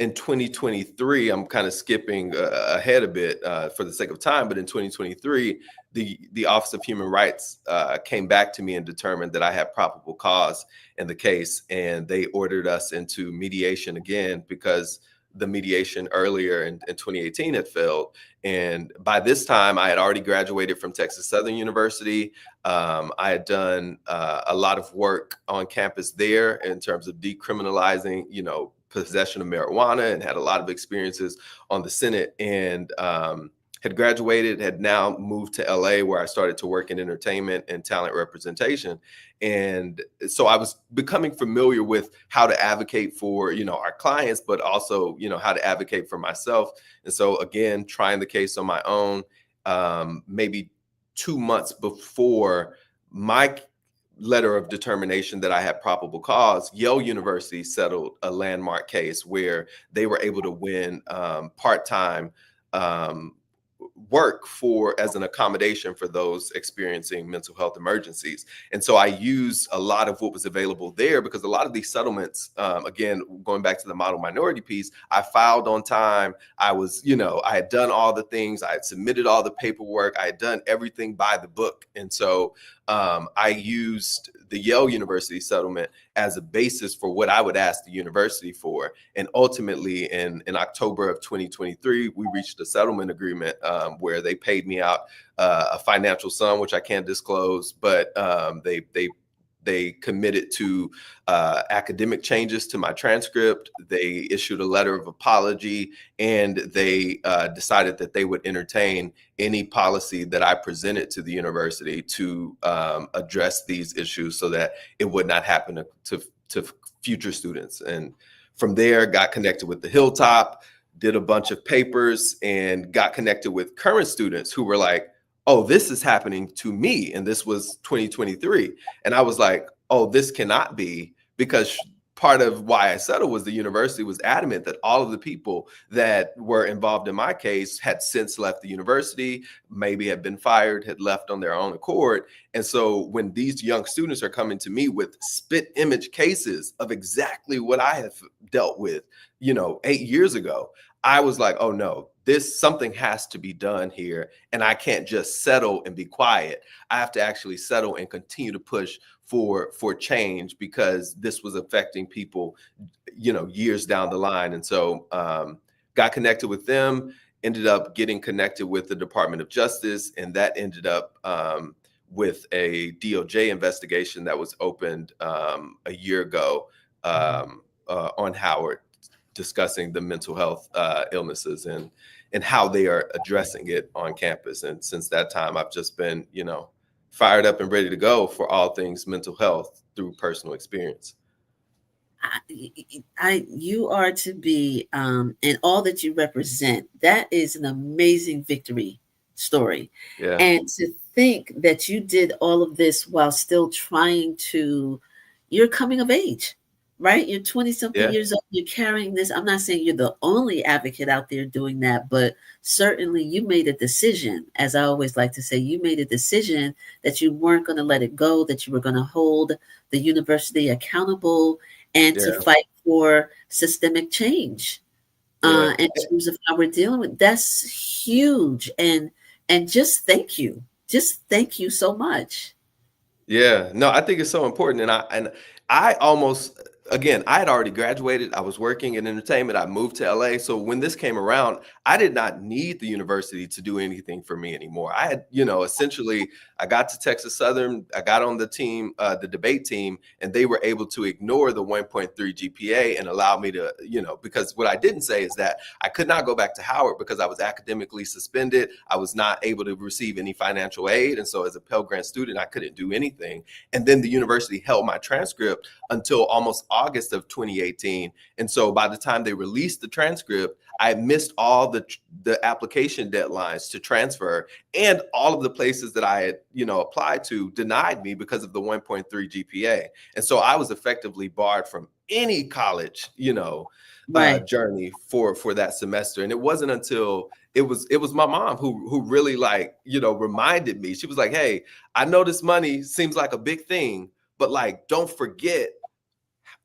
in 2023, I'm kind of skipping ahead a bit for the sake of time, but in 2023, the Office of Human Rights came back to me and determined that I had probable cause in the case, and they ordered us into mediation again because the mediation earlier in 2018 had failed. And by this time, I had already graduated from Texas Southern University. I had done a lot of work on campus there in terms of decriminalizing, possession of marijuana, and had a lot of experiences on the Senate, and had graduated, had now moved to LA where I started to work in entertainment and talent representation. And so I was becoming familiar with how to advocate for, our clients, but also, how to advocate for myself. And so again, trying the case on my own, maybe 2 months before my letter of determination that I had probable cause, Yale University settled a landmark case where they were able to win part-time work for as an accommodation for those experiencing mental health emergencies. And so I used a lot of what was available there, because a lot of these settlements, again, going back to the model minority piece, I filed on time. I was, I had done all the things. I had submitted all the paperwork. I had done everything by the book. And so I used the Yale University settlement as a basis for what I would ask the university for. And ultimately, in October of 2023, we reached a settlement agreement where they paid me out a financial sum, which I can't disclose, but they committed to academic changes to my transcript. They issued a letter of apology, and they decided that they would entertain any policy that I presented to the university to address these issues so that it would not happen to future students. And from there, got connected with the Hilltop, did a bunch of papers, and got connected with current students who were like, oh, this is happening to me. And this was 2023. And I was like, oh, this cannot be, because part of why I settled was the university was adamant that all of the people that were involved in my case had since left the university, maybe had been fired, had left on their own accord. And so when these young students are coming to me with spit image cases of exactly what I have dealt with, 8 years ago, I was like, oh no, something has to be done here. And I can't just settle and be quiet. I have to actually settle and continue to push for change, because this was affecting people, years down the line. And so got connected with them, ended up getting connected with the Department of Justice. And that ended up with a DOJ investigation that was opened a year ago on Howard, discussing the mental health illnesses and how they are addressing it on campus. And since that time, I've just been, fired up and ready to go for all things mental health through personal experience. You are to be, and all that you represent, that is an amazing victory story. Yeah. And to think that you did all of this while still you're coming of age, right? You're 20 something years old. You're carrying this. I'm not saying you're the only advocate out there doing that, but certainly you made a decision. As I always like to say, you made a decision that you weren't going to let it go, that you were going to hold the university accountable and to fight for systemic change in terms of how we're dealing with. That's huge. And just thank you. Just thank you so much. Yeah, no, I think it's so important. And I almost, again, I had already graduated. I was working in entertainment. I moved to LA. So when this came around, I did not need the university to do anything for me anymore. I had, essentially, I got to Texas Southern. I got on the team, the debate team, and they were able to ignore the 1.3 GPA and allow me to, because what I didn't say is that I could not go back to Howard because I was academically suspended. I was not able to receive any financial aid. And so as a Pell Grant student, I couldn't do anything. And then the university held my transcript until almost August of 2018. And so by the time they released the transcript, I missed all the application deadlines to transfer, and all of the places that I had, applied to denied me because of the 1.3 GPA. And so I was effectively barred from any college, journey for that semester. And it wasn't until it was my mom who really reminded me. She was like, hey, I know this money seems like a big thing, but don't forget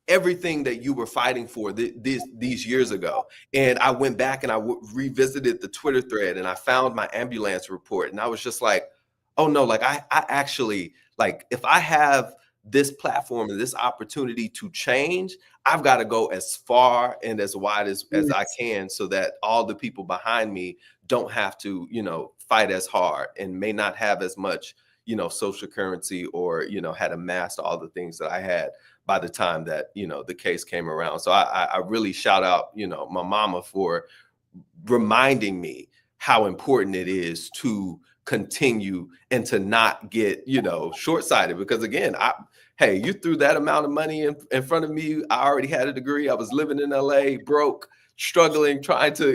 everything that you were fighting for these years ago. And I went back and I revisited the Twitter thread, and I found my ambulance report. And I was just like, oh no, I actually, if I have this platform and this opportunity to change, I've got to go as far and as wide as I can, so that all the people behind me don't have to, fight as hard and may not have as much, social currency or, had amassed all the things that I had by the time that, the case came around. So I really shout out, my mama for reminding me how important it is to continue and to not get, short-sighted. Because again, hey, you threw that amount of money in front of me. I already had a degree. I was living in LA, broke, struggling, trying to,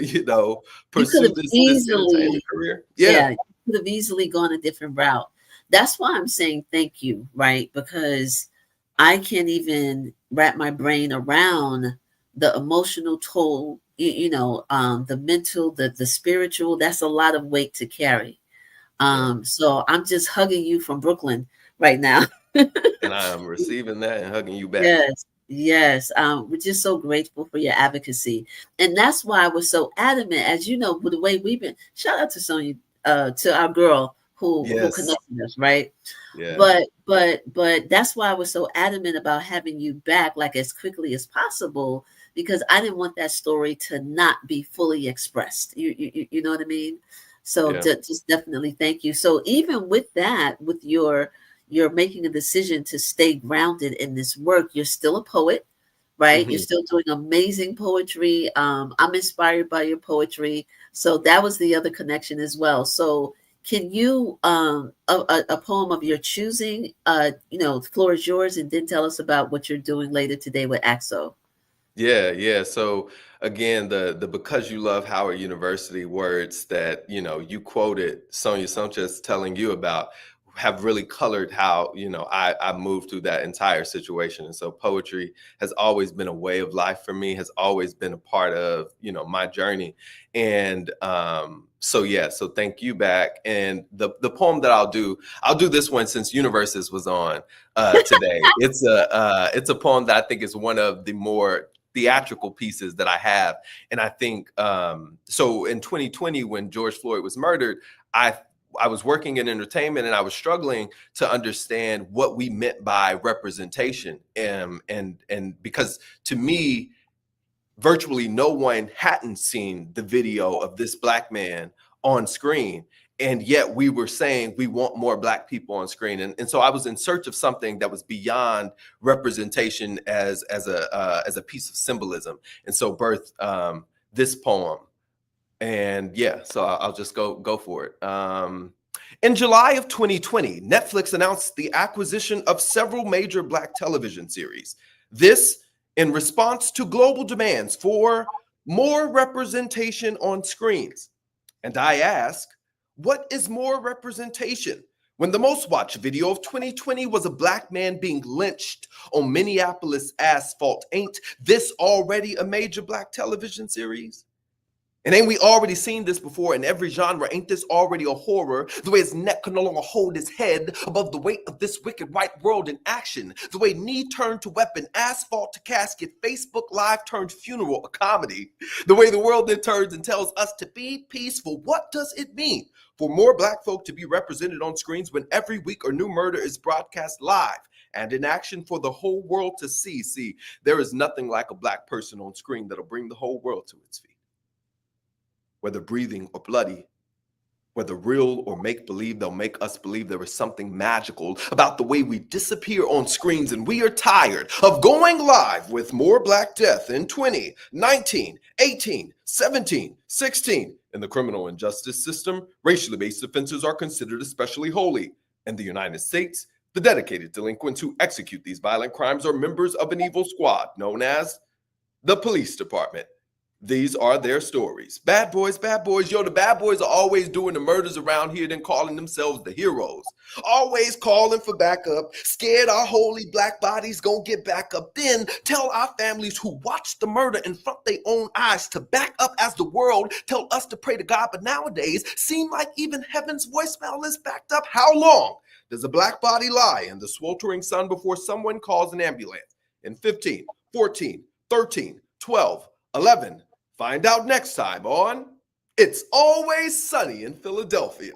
pursue this entertainment career. Yeah, you could have easily gone a different route. That's why I'm saying thank you, right? Because I can't even wrap my brain around the emotional toll the mental, the spiritual, that's a lot of weight to carry. So I'm just hugging you from Brooklyn right now. And I am receiving that and hugging you back. Yes, yes. We're just so grateful for your advocacy. And that's why I was so adamant, as you know, with the way we've been, shout out to Sonia, to our girl who connected us, right? Yeah. But that's why I was so adamant about having you back like as quickly as possible, because I didn't want that story to not be fully expressed. You know what I mean? So just definitely thank you. So even with that, with you're making a decision to stay grounded in this work, you're still a poet, right? You're still doing amazing poetry. I'm inspired by your poetry. So that was the other connection as well. So can you, a poem of your choosing, the floor is yours, and then tell us about what you're doing later today with AXO. Yeah. So again, the because you love Howard University words that, you quoted Sonia Sanchez telling you about have really colored how, I moved through that entire situation. And so poetry has always been a way of life for me, has always been a part of, my journey. And so thank you back. And the poem that I'll do this one since Universes was on today. It's a poem that I think is one of the more theatrical pieces that I have. And I think, so in 2020, when George Floyd was murdered, I was working in entertainment and I was struggling to understand what we meant by representation. And because to me, virtually no one hadn't seen the video of this Black man on screen. And yet we were saying we want more Black people on screen. And so I was in search of something that was beyond representation as a piece of symbolism. And so birthed this poem. And so I'll just go for it. In July of 2020, Netflix announced the acquisition of several major Black television series. This in response to global demands for more representation on screens. And I ask, what is more representation? When the most watched video of 2020 was a Black man being lynched on Minneapolis asphalt, ain't this already a major Black television series? And ain't we already seen this before in every genre? Ain't this already a horror? The way his neck can no longer hold his head above the weight of this wicked white world in action. The way knee turned to weapon, asphalt to casket, Facebook Live turned funeral, a comedy. The way the world then turns and tells us to be peaceful. What does it mean for more Black folk to be represented on screens when every week a new murder is broadcast live and in action for the whole world to see? See, there is nothing like a Black person on screen that'll bring the whole world to its feet. Whether breathing or bloody, whether real or make-believe, they'll make us believe there is something magical about the way we disappear on screens, and we are tired of going live with more Black death in 20, 19, 18, 17, 16. In the criminal and justice system, racially based offenses are considered especially holy. In the United States, the dedicated delinquents who execute these violent crimes are members of an evil squad known as the police department. These are their stories. Bad boys, yo, the bad boys are always doing the murders around here, then calling themselves the heroes. Always calling for backup, scared our holy Black bodies gonna get back up. Then tell our families who watched the murder in front of their own eyes to back up as the world tell us to pray to God. But nowadays, seem like even heaven's voicemail is backed up. How long does a Black body lie in the sweltering sun before someone calls an ambulance? In 15, 14, 13, 12, 11, find out next time on It's Always Sunny in Philadelphia.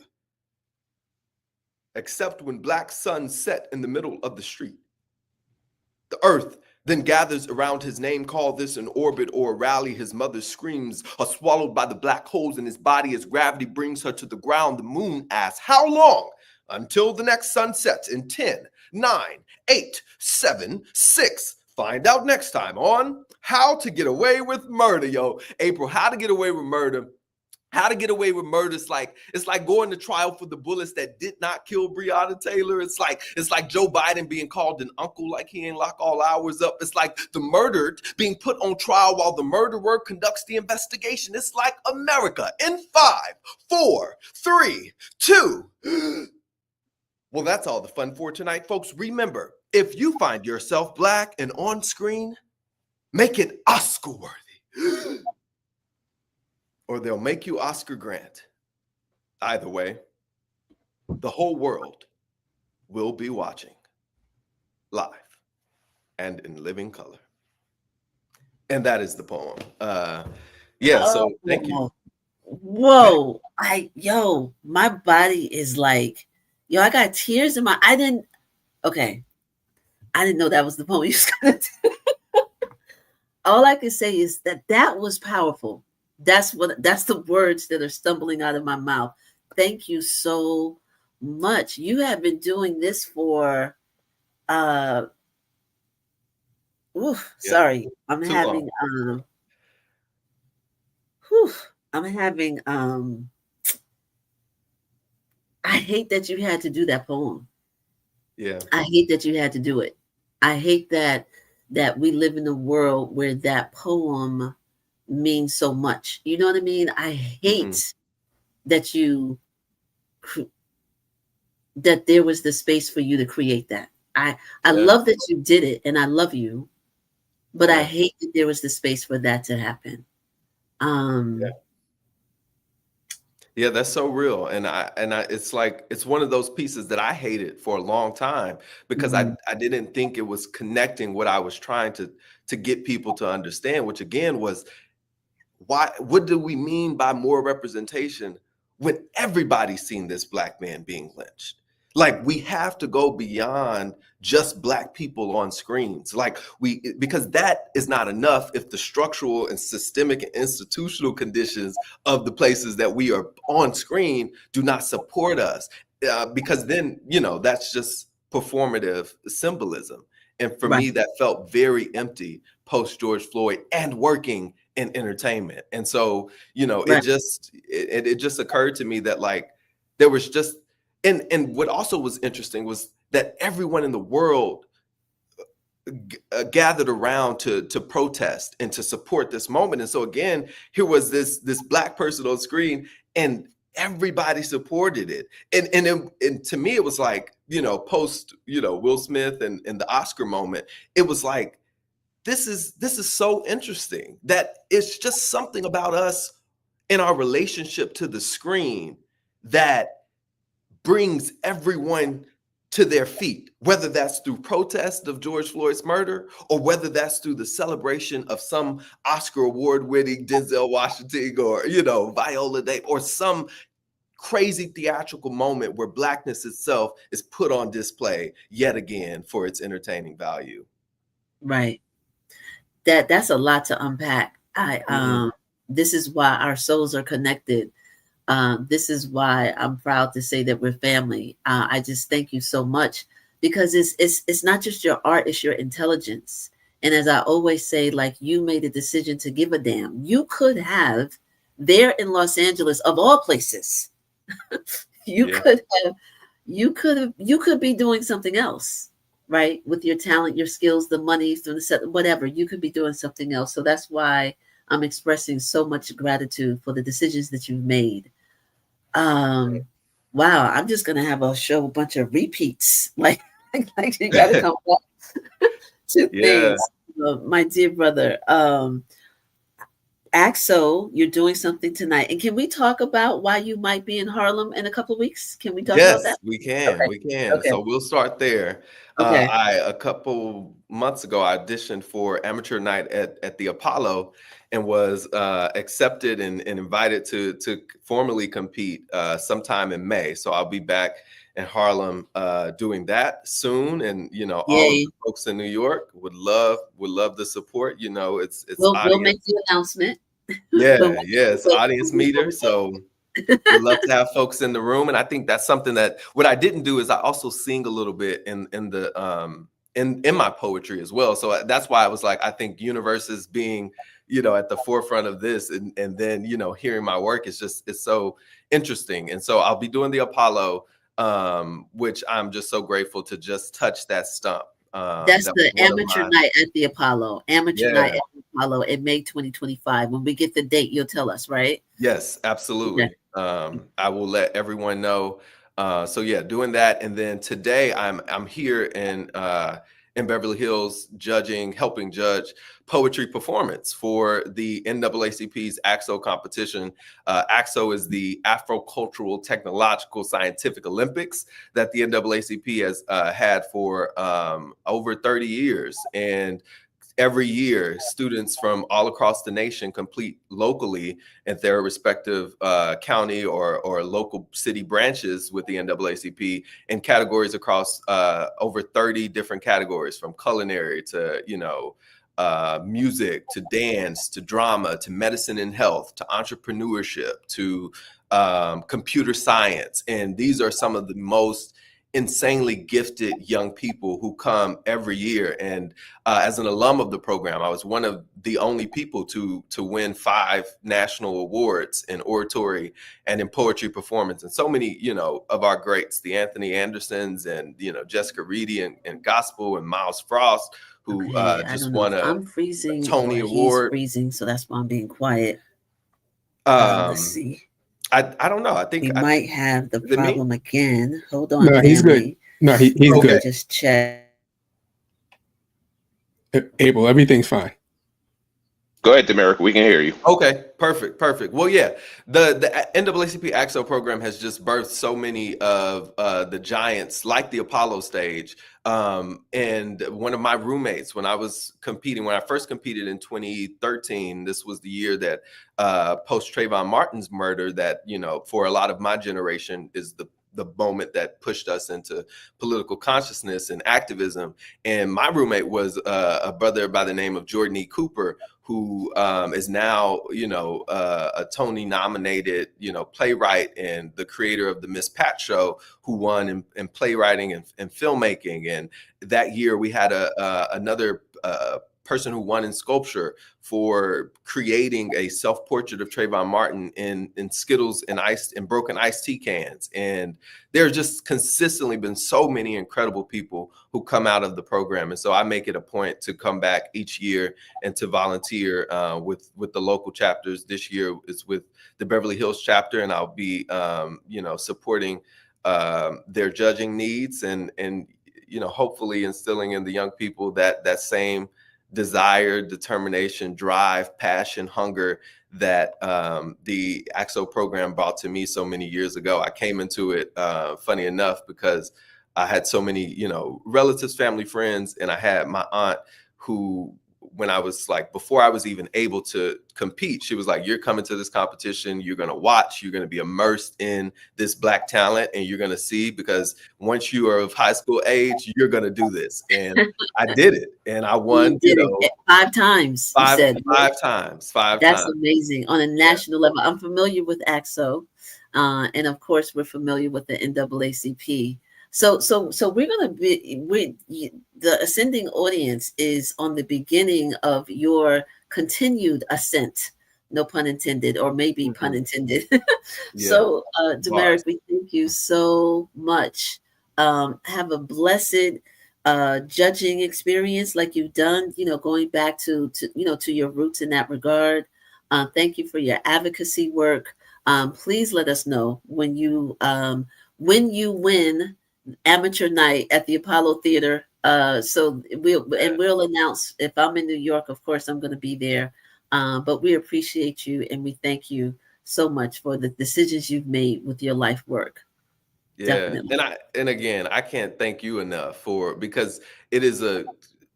Except when Black suns set in the middle of the street. The earth then gathers around his name, call this an orbit or a rally. His mother's screams are swallowed by the black holes in his body as gravity brings her to the ground. The moon asks, how long until the next sun sets? In 10, 9, 8, 7, 6. Find out next time on How to Get Away with Murder, yo. April, how to get away with murder. How to get away with murder. It's like going to trial for the bullets that did not kill Breonna Taylor. It's like Joe Biden being called an uncle like he ain't lock all hours up. It's like the murdered being put on trial while the murderer conducts the investigation. It's like America in 5, 4, 3, 2. Well, that's all the fun for tonight, folks. Remember, if you find yourself Black and on screen, make it Oscar-worthy. or they'll make you Oscar Grant. Either way, the whole world will be watching live and in living color. And that is the poem. So thank you. Whoa. My body is like, I got tears in my, I didn't know that was the poem you was gonna do. All I can say is that was powerful. That's the words that are stumbling out of my mouth. Thank you so much. You have been doing this for sorry. I'm having I hate that you had to do that poem. Yeah. I hate that you had to do it. I hate that we live in a world where that poem means so much. You know what I mean? I hate that that there was the space for you to create that. I love that you did it, and I love you, but I hate that there was the space for that to happen. Yeah, that's so real. And I it's like, it's one of those pieces that I hated for a long time because I didn't think it was connecting what I was trying to get people to understand, which again was, what do we mean by more representation when everybody's seen this Black man being lynched? Like, we have to go beyond just Black people on screens. Like, because that is not enough if the structural and systemic and institutional conditions of the places that we are on screen do not support us. Because then, that's just performative symbolism. And for me, that felt very empty post George Floyd and working in entertainment. And so, it just occurred to me that, like, there was just, and what also was interesting was that everyone in the world gathered around to protest and to support this moment. And so again, here was this Black person on screen, and everybody supported it. And to me, it was like, post, Will Smith and the Oscar moment, it was like, this is so interesting that it's just something about us in our relationship to the screen that brings everyone to their feet, whether that's through protest of George Floyd's murder, or whether that's through the celebration of some Oscar award-winning Denzel Washington, or, Viola Davis, or some crazy theatrical moment where Blackness itself is put on display yet again for its entertaining value. Right. That's a lot to unpack. This is why our souls are connected. This is why I'm proud to say that we're family. I just thank you so much, because it's not just your art, it's your intelligence. And as I always say, like, you made a decision to give a damn. You could have there in Los Angeles, of all places, you could be doing something else, right? With your talent, your skills, the money, from the set, whatever, you could be doing something else. So that's why I'm expressing so much gratitude for the decisions that you've made. Wow, I'm just gonna have a bunch of repeats. Like you gotta come back to things. My dear brother, Axel, you're doing something tonight. And can we talk about why you might be in Harlem in a couple of weeks? Can we talk about that? Yes, we can. Okay. We can. Okay. So we'll start there. Okay. A couple months ago, I auditioned for Amateur Night at the Apollo and was accepted and invited to formally compete sometime in May. So I'll be back in Harlem doing that soon. And, all of the folks in New York would love the support. We'll make the announcement. Yeah, yes, audience meter. So we'd love to have folks in the room. And I think that's something that, what I didn't do is I also sing a little bit in my poetry as well. So that's why I was like, I think Universes being, at the forefront of this, and then, hearing my work is it's so interesting. And so I'll be doing the Apollo, which I'm just so grateful to just touch that stump. That's the Amateur Night at the Apollo. Amateur Night at the Apollo in May 2025. When we get the date, you'll tell us, right? Yes, absolutely. Okay. I will let everyone know. So yeah, doing that, and then today I'm here in in Beverly Hills helping judge poetry performance for the NAACP's AXO competition. AXO is the Afro-Cultural Technological Scientific Olympics that the NAACP has had for over 30 years. And every year, students from all across the nation compete locally at their respective county or local city branches with the NAACP in categories across over 30 different categories, from culinary to, music, to dance, to drama, to medicine and health, to entrepreneurship, to computer science. And these are some of the most insanely gifted young people who come every year. And as an alum of the program, I was one of the only people to win 5 national awards in oratory and in poetry performance. And so many, of our greats, the Anthony Andersons and, Jessica Reedy and gospel, and Miles Frost, who just won a Tony Award. Freezing, so that's why I'm being quiet. Let's see. I don't know. I think we might have the problem again. Hold on. No, he's good. No, he's good. Just check. Abel, everything's fine. Go ahead, Darriic. We can hear you. Okay, perfect. Well, yeah, the NAACP AXO program has just birthed so many of the giants, like the Apollo stage. And one of my roommates, when I first competed in 2013, this was the year that post Trayvon Martin's murder, that, for a lot of my generation is the moment that pushed us into political consciousness and activism. And my roommate was a brother by the name of Jordan E. Cooper, who is now, a Tony nominated, playwright and the creator of the Miss Pat show, who won in playwriting and filmmaking. And that year we had another person who won in sculpture for creating a self-portrait of Trayvon Martin in Skittles and broken iced tea cans. And there's just consistently been so many incredible people who come out of the program. And so I make it a point to come back each year and to volunteer with the local chapters. This year is with the Beverly Hills chapter, and I'll be supporting their judging needs and hopefully instilling in the young people that same desire, determination, drive, passion, hunger that the AXO program brought to me so many years ago. I came into it, funny enough, because I had so many, relatives, family, friends, and I had my aunt who, when I was before I was even able to compete, she was like, "You're coming to this competition, you're going to watch, you're going to be immersed in this Black talent, and you're going to see, because once you are of high school age, you're going to do this." And I did it, and I won, it 5 times. Five times. That's amazing. On a national level, I'm familiar with AXO, and of course, we're familiar with the NAACP. So we're going to be, the ascending audience is on the beginning of your continued ascent, no pun intended, or maybe pun intended. Yeah. So, Darriic, we thank you so much. Have a blessed judging experience like you've done, going back to your roots in that regard. Thank you for your advocacy work. Please let us know when you win amateur night at the Apollo Theater. So we'll announce. If I'm in New York, of course, I'm going to be there. But we appreciate you, and we thank you so much for the decisions you've made with your life work. Yeah, definitely. And again, I can't thank you enough because it is a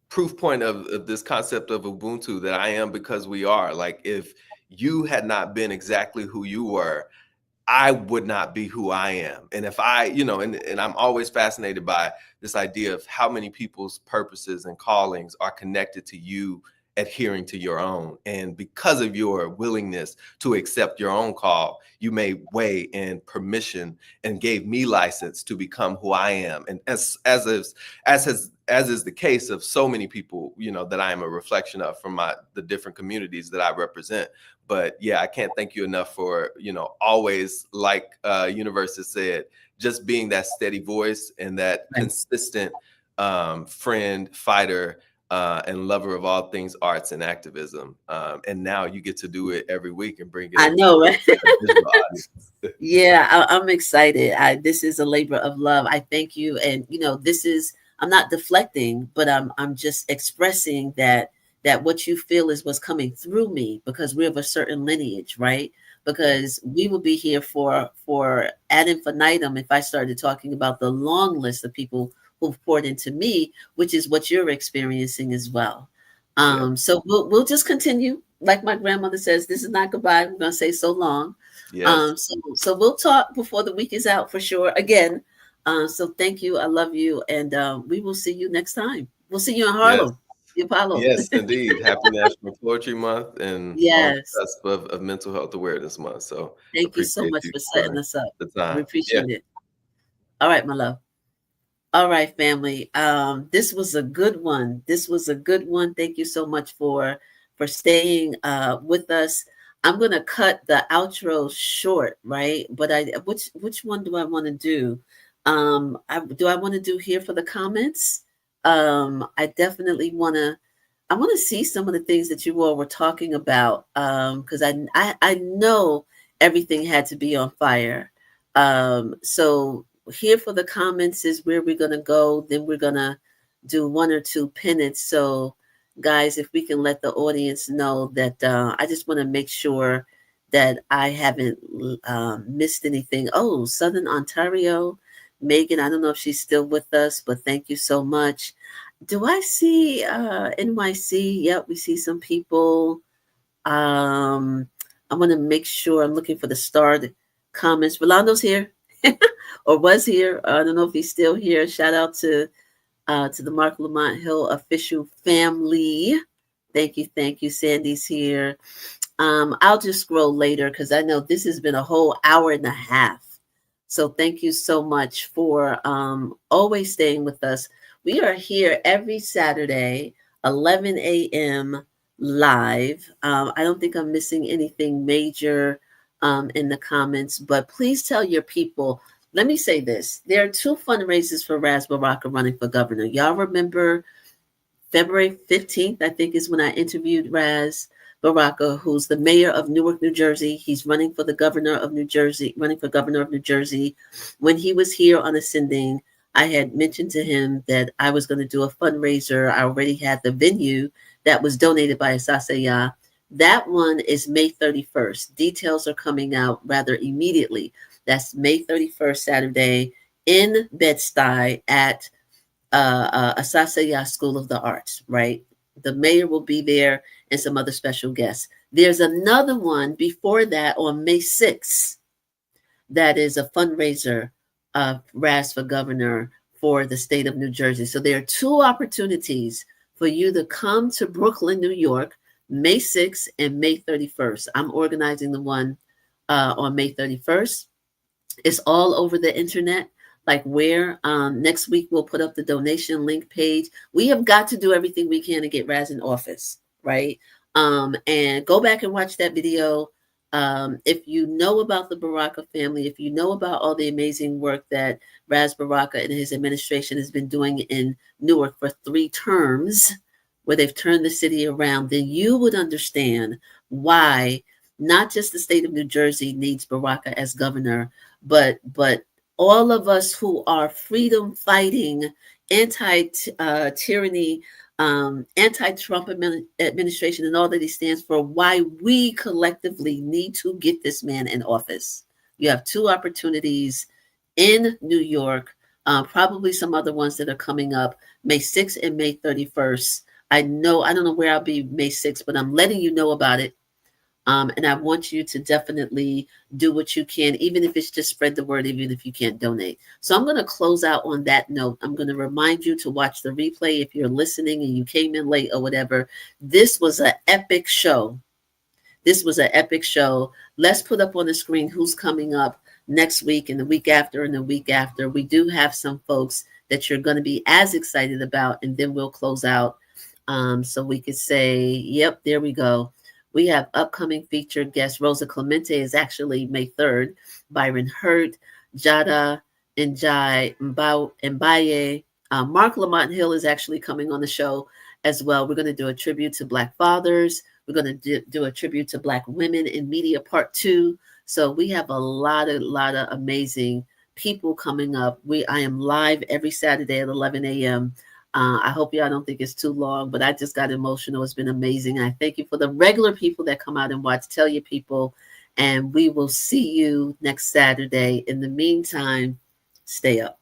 proof point of this concept of Ubuntu, that I am because we are. Like, if you had not been exactly who you were, I would not be who I am. And if I, and I'm always fascinated by this idea of how many people's purposes and callings are connected to you adhering to your own. And because of your willingness to accept your own call, you made way and permission and gave me license to become who I am. And as is the case of so many people, that I am a reflection of from the different communities that I represent. But yeah, I can't thank you enough for, always, like Universe has said, just being that steady voice and that consistent friend, fighter, and lover of all things arts and activism. And now you get to do it every week and bring it. I know, right? Yeah, I'm excited. This is a labor of love. I thank you. And, this is I'm not deflecting, but I'm just expressing that what you feel is what's coming through me, because we're of a certain lineage, right? Because we will be here for ad infinitum if I started talking about the long list of people who've poured into me, which is what you're experiencing as well. So we'll just continue. Like my grandmother says, this is not goodbye. We're gonna say so long. Yes. So we'll talk before the week is out for sure. Again, so thank you. I love you, and we will see you next time. We'll see you in Yes. Harlem, the Apollo. Yes, indeed. Happy National Poetry Month and on the Yes. cusp of Mental Health Awareness Month. So Thank you so appreciate much you for setting for us up. the We time. Yeah. appreciate it. All right, my love. All right, family. This was a good one. This was a good one. Thank you so much for staying with us. I'm gonna cut the outro short, right? But which one do I want to do? Do I want to do here for the comments? I definitely I want to see some of the things that you all were talking about, because I know everything had to be on fire. So here for the comments is where we're gonna go. Then we're gonna do one or two pinnets. So guys, if we can let the audience know that I just want to make sure that I haven't missed anything. Oh, Southern Ontario, Megan, I don't know if she's still with us, but thank you so much. Do I see NYC? Yep, we see some people. I want to make sure I'm looking for the starred comments. Rolando's here or was here. I don't know if he's still here. Shout out to the Marc Lamont Hill official family. Thank you, thank you. Sandy's here. I'll just scroll later because I know this has been a whole hour and a half. So thank you so much for always staying with us. We are here every Saturday, 11 a.m. live. I don't think I'm missing anything major in the comments, but please tell your people. Let me say this. There are two fundraisers for Raz Baraka running for governor. Y'all remember February 15th, I think, is when I interviewed Raz Baraka, who's the mayor of Newark, New Jersey. He's running for the governor of New Jersey, running for governor of New Jersey. When he was here on Ascending, I had mentioned to him that I was going to do a fundraiser. I already had the venue that was donated by Asasaya. That one is May 31st. Details are coming out rather immediately. That's May 31st, Saturday, in Bed-Stuy at Asasaya School of the Arts, right? The mayor will be there and some other special guests. There's another one before that on May 6th that is a fundraiser of Raz for governor for the state of New Jersey. So there are two opportunities for you to come to Brooklyn, New York, May 6th and May 31st. I'm organizing the one on May 31st. It's all over the internet. Like where next week we'll put up the donation link page. We have got to do everything we can to get Raz in office, right? And go back and watch that video. If you know about the Baraka family, if you know about all the amazing work that Raz Baraka and his administration has been doing in Newark for 3 terms, where they've turned the city around, then you would understand why not just the state of New Jersey needs Baraka as governor, but all of us who are freedom fighting, anti-tyranny, anti-Trump administration and all that he stands for, why we collectively need to get this man in office. You have 2 opportunities in New York, probably some other ones that are coming up, May 6th and May 31st. I don't know where I'll be May 6th, but I'm letting you know about it. And I want you to definitely do what you can, even if it's just spread the word, even if you can't donate. So I'm going to close out on that note. I'm going to remind you to watch the replay if you're listening and you came in late or whatever. This was an epic show. This was an epic show. Let's put up on the screen who's coming up next week and the week after and the week after. We do have some folks that you're going to be as excited about, and then we'll close out. So we could say, yep, there we go. We have upcoming featured guests. Rosa Clemente is actually May 3rd. Byron Hurt, Jada Njai Mbaye. Marc Lamont Hill is actually coming on the show as well. We're going to do a tribute to Black fathers. We're going to do a tribute to Black women in media part 2. So we have a lot of amazing people coming up. I am live every Saturday at 11 a.m. I hope y'all don't think it's too long, but I just got emotional. It's been amazing. I thank you for the regular people that come out and watch. Tell your people, and we will see you next Saturday. In the meantime, stay up.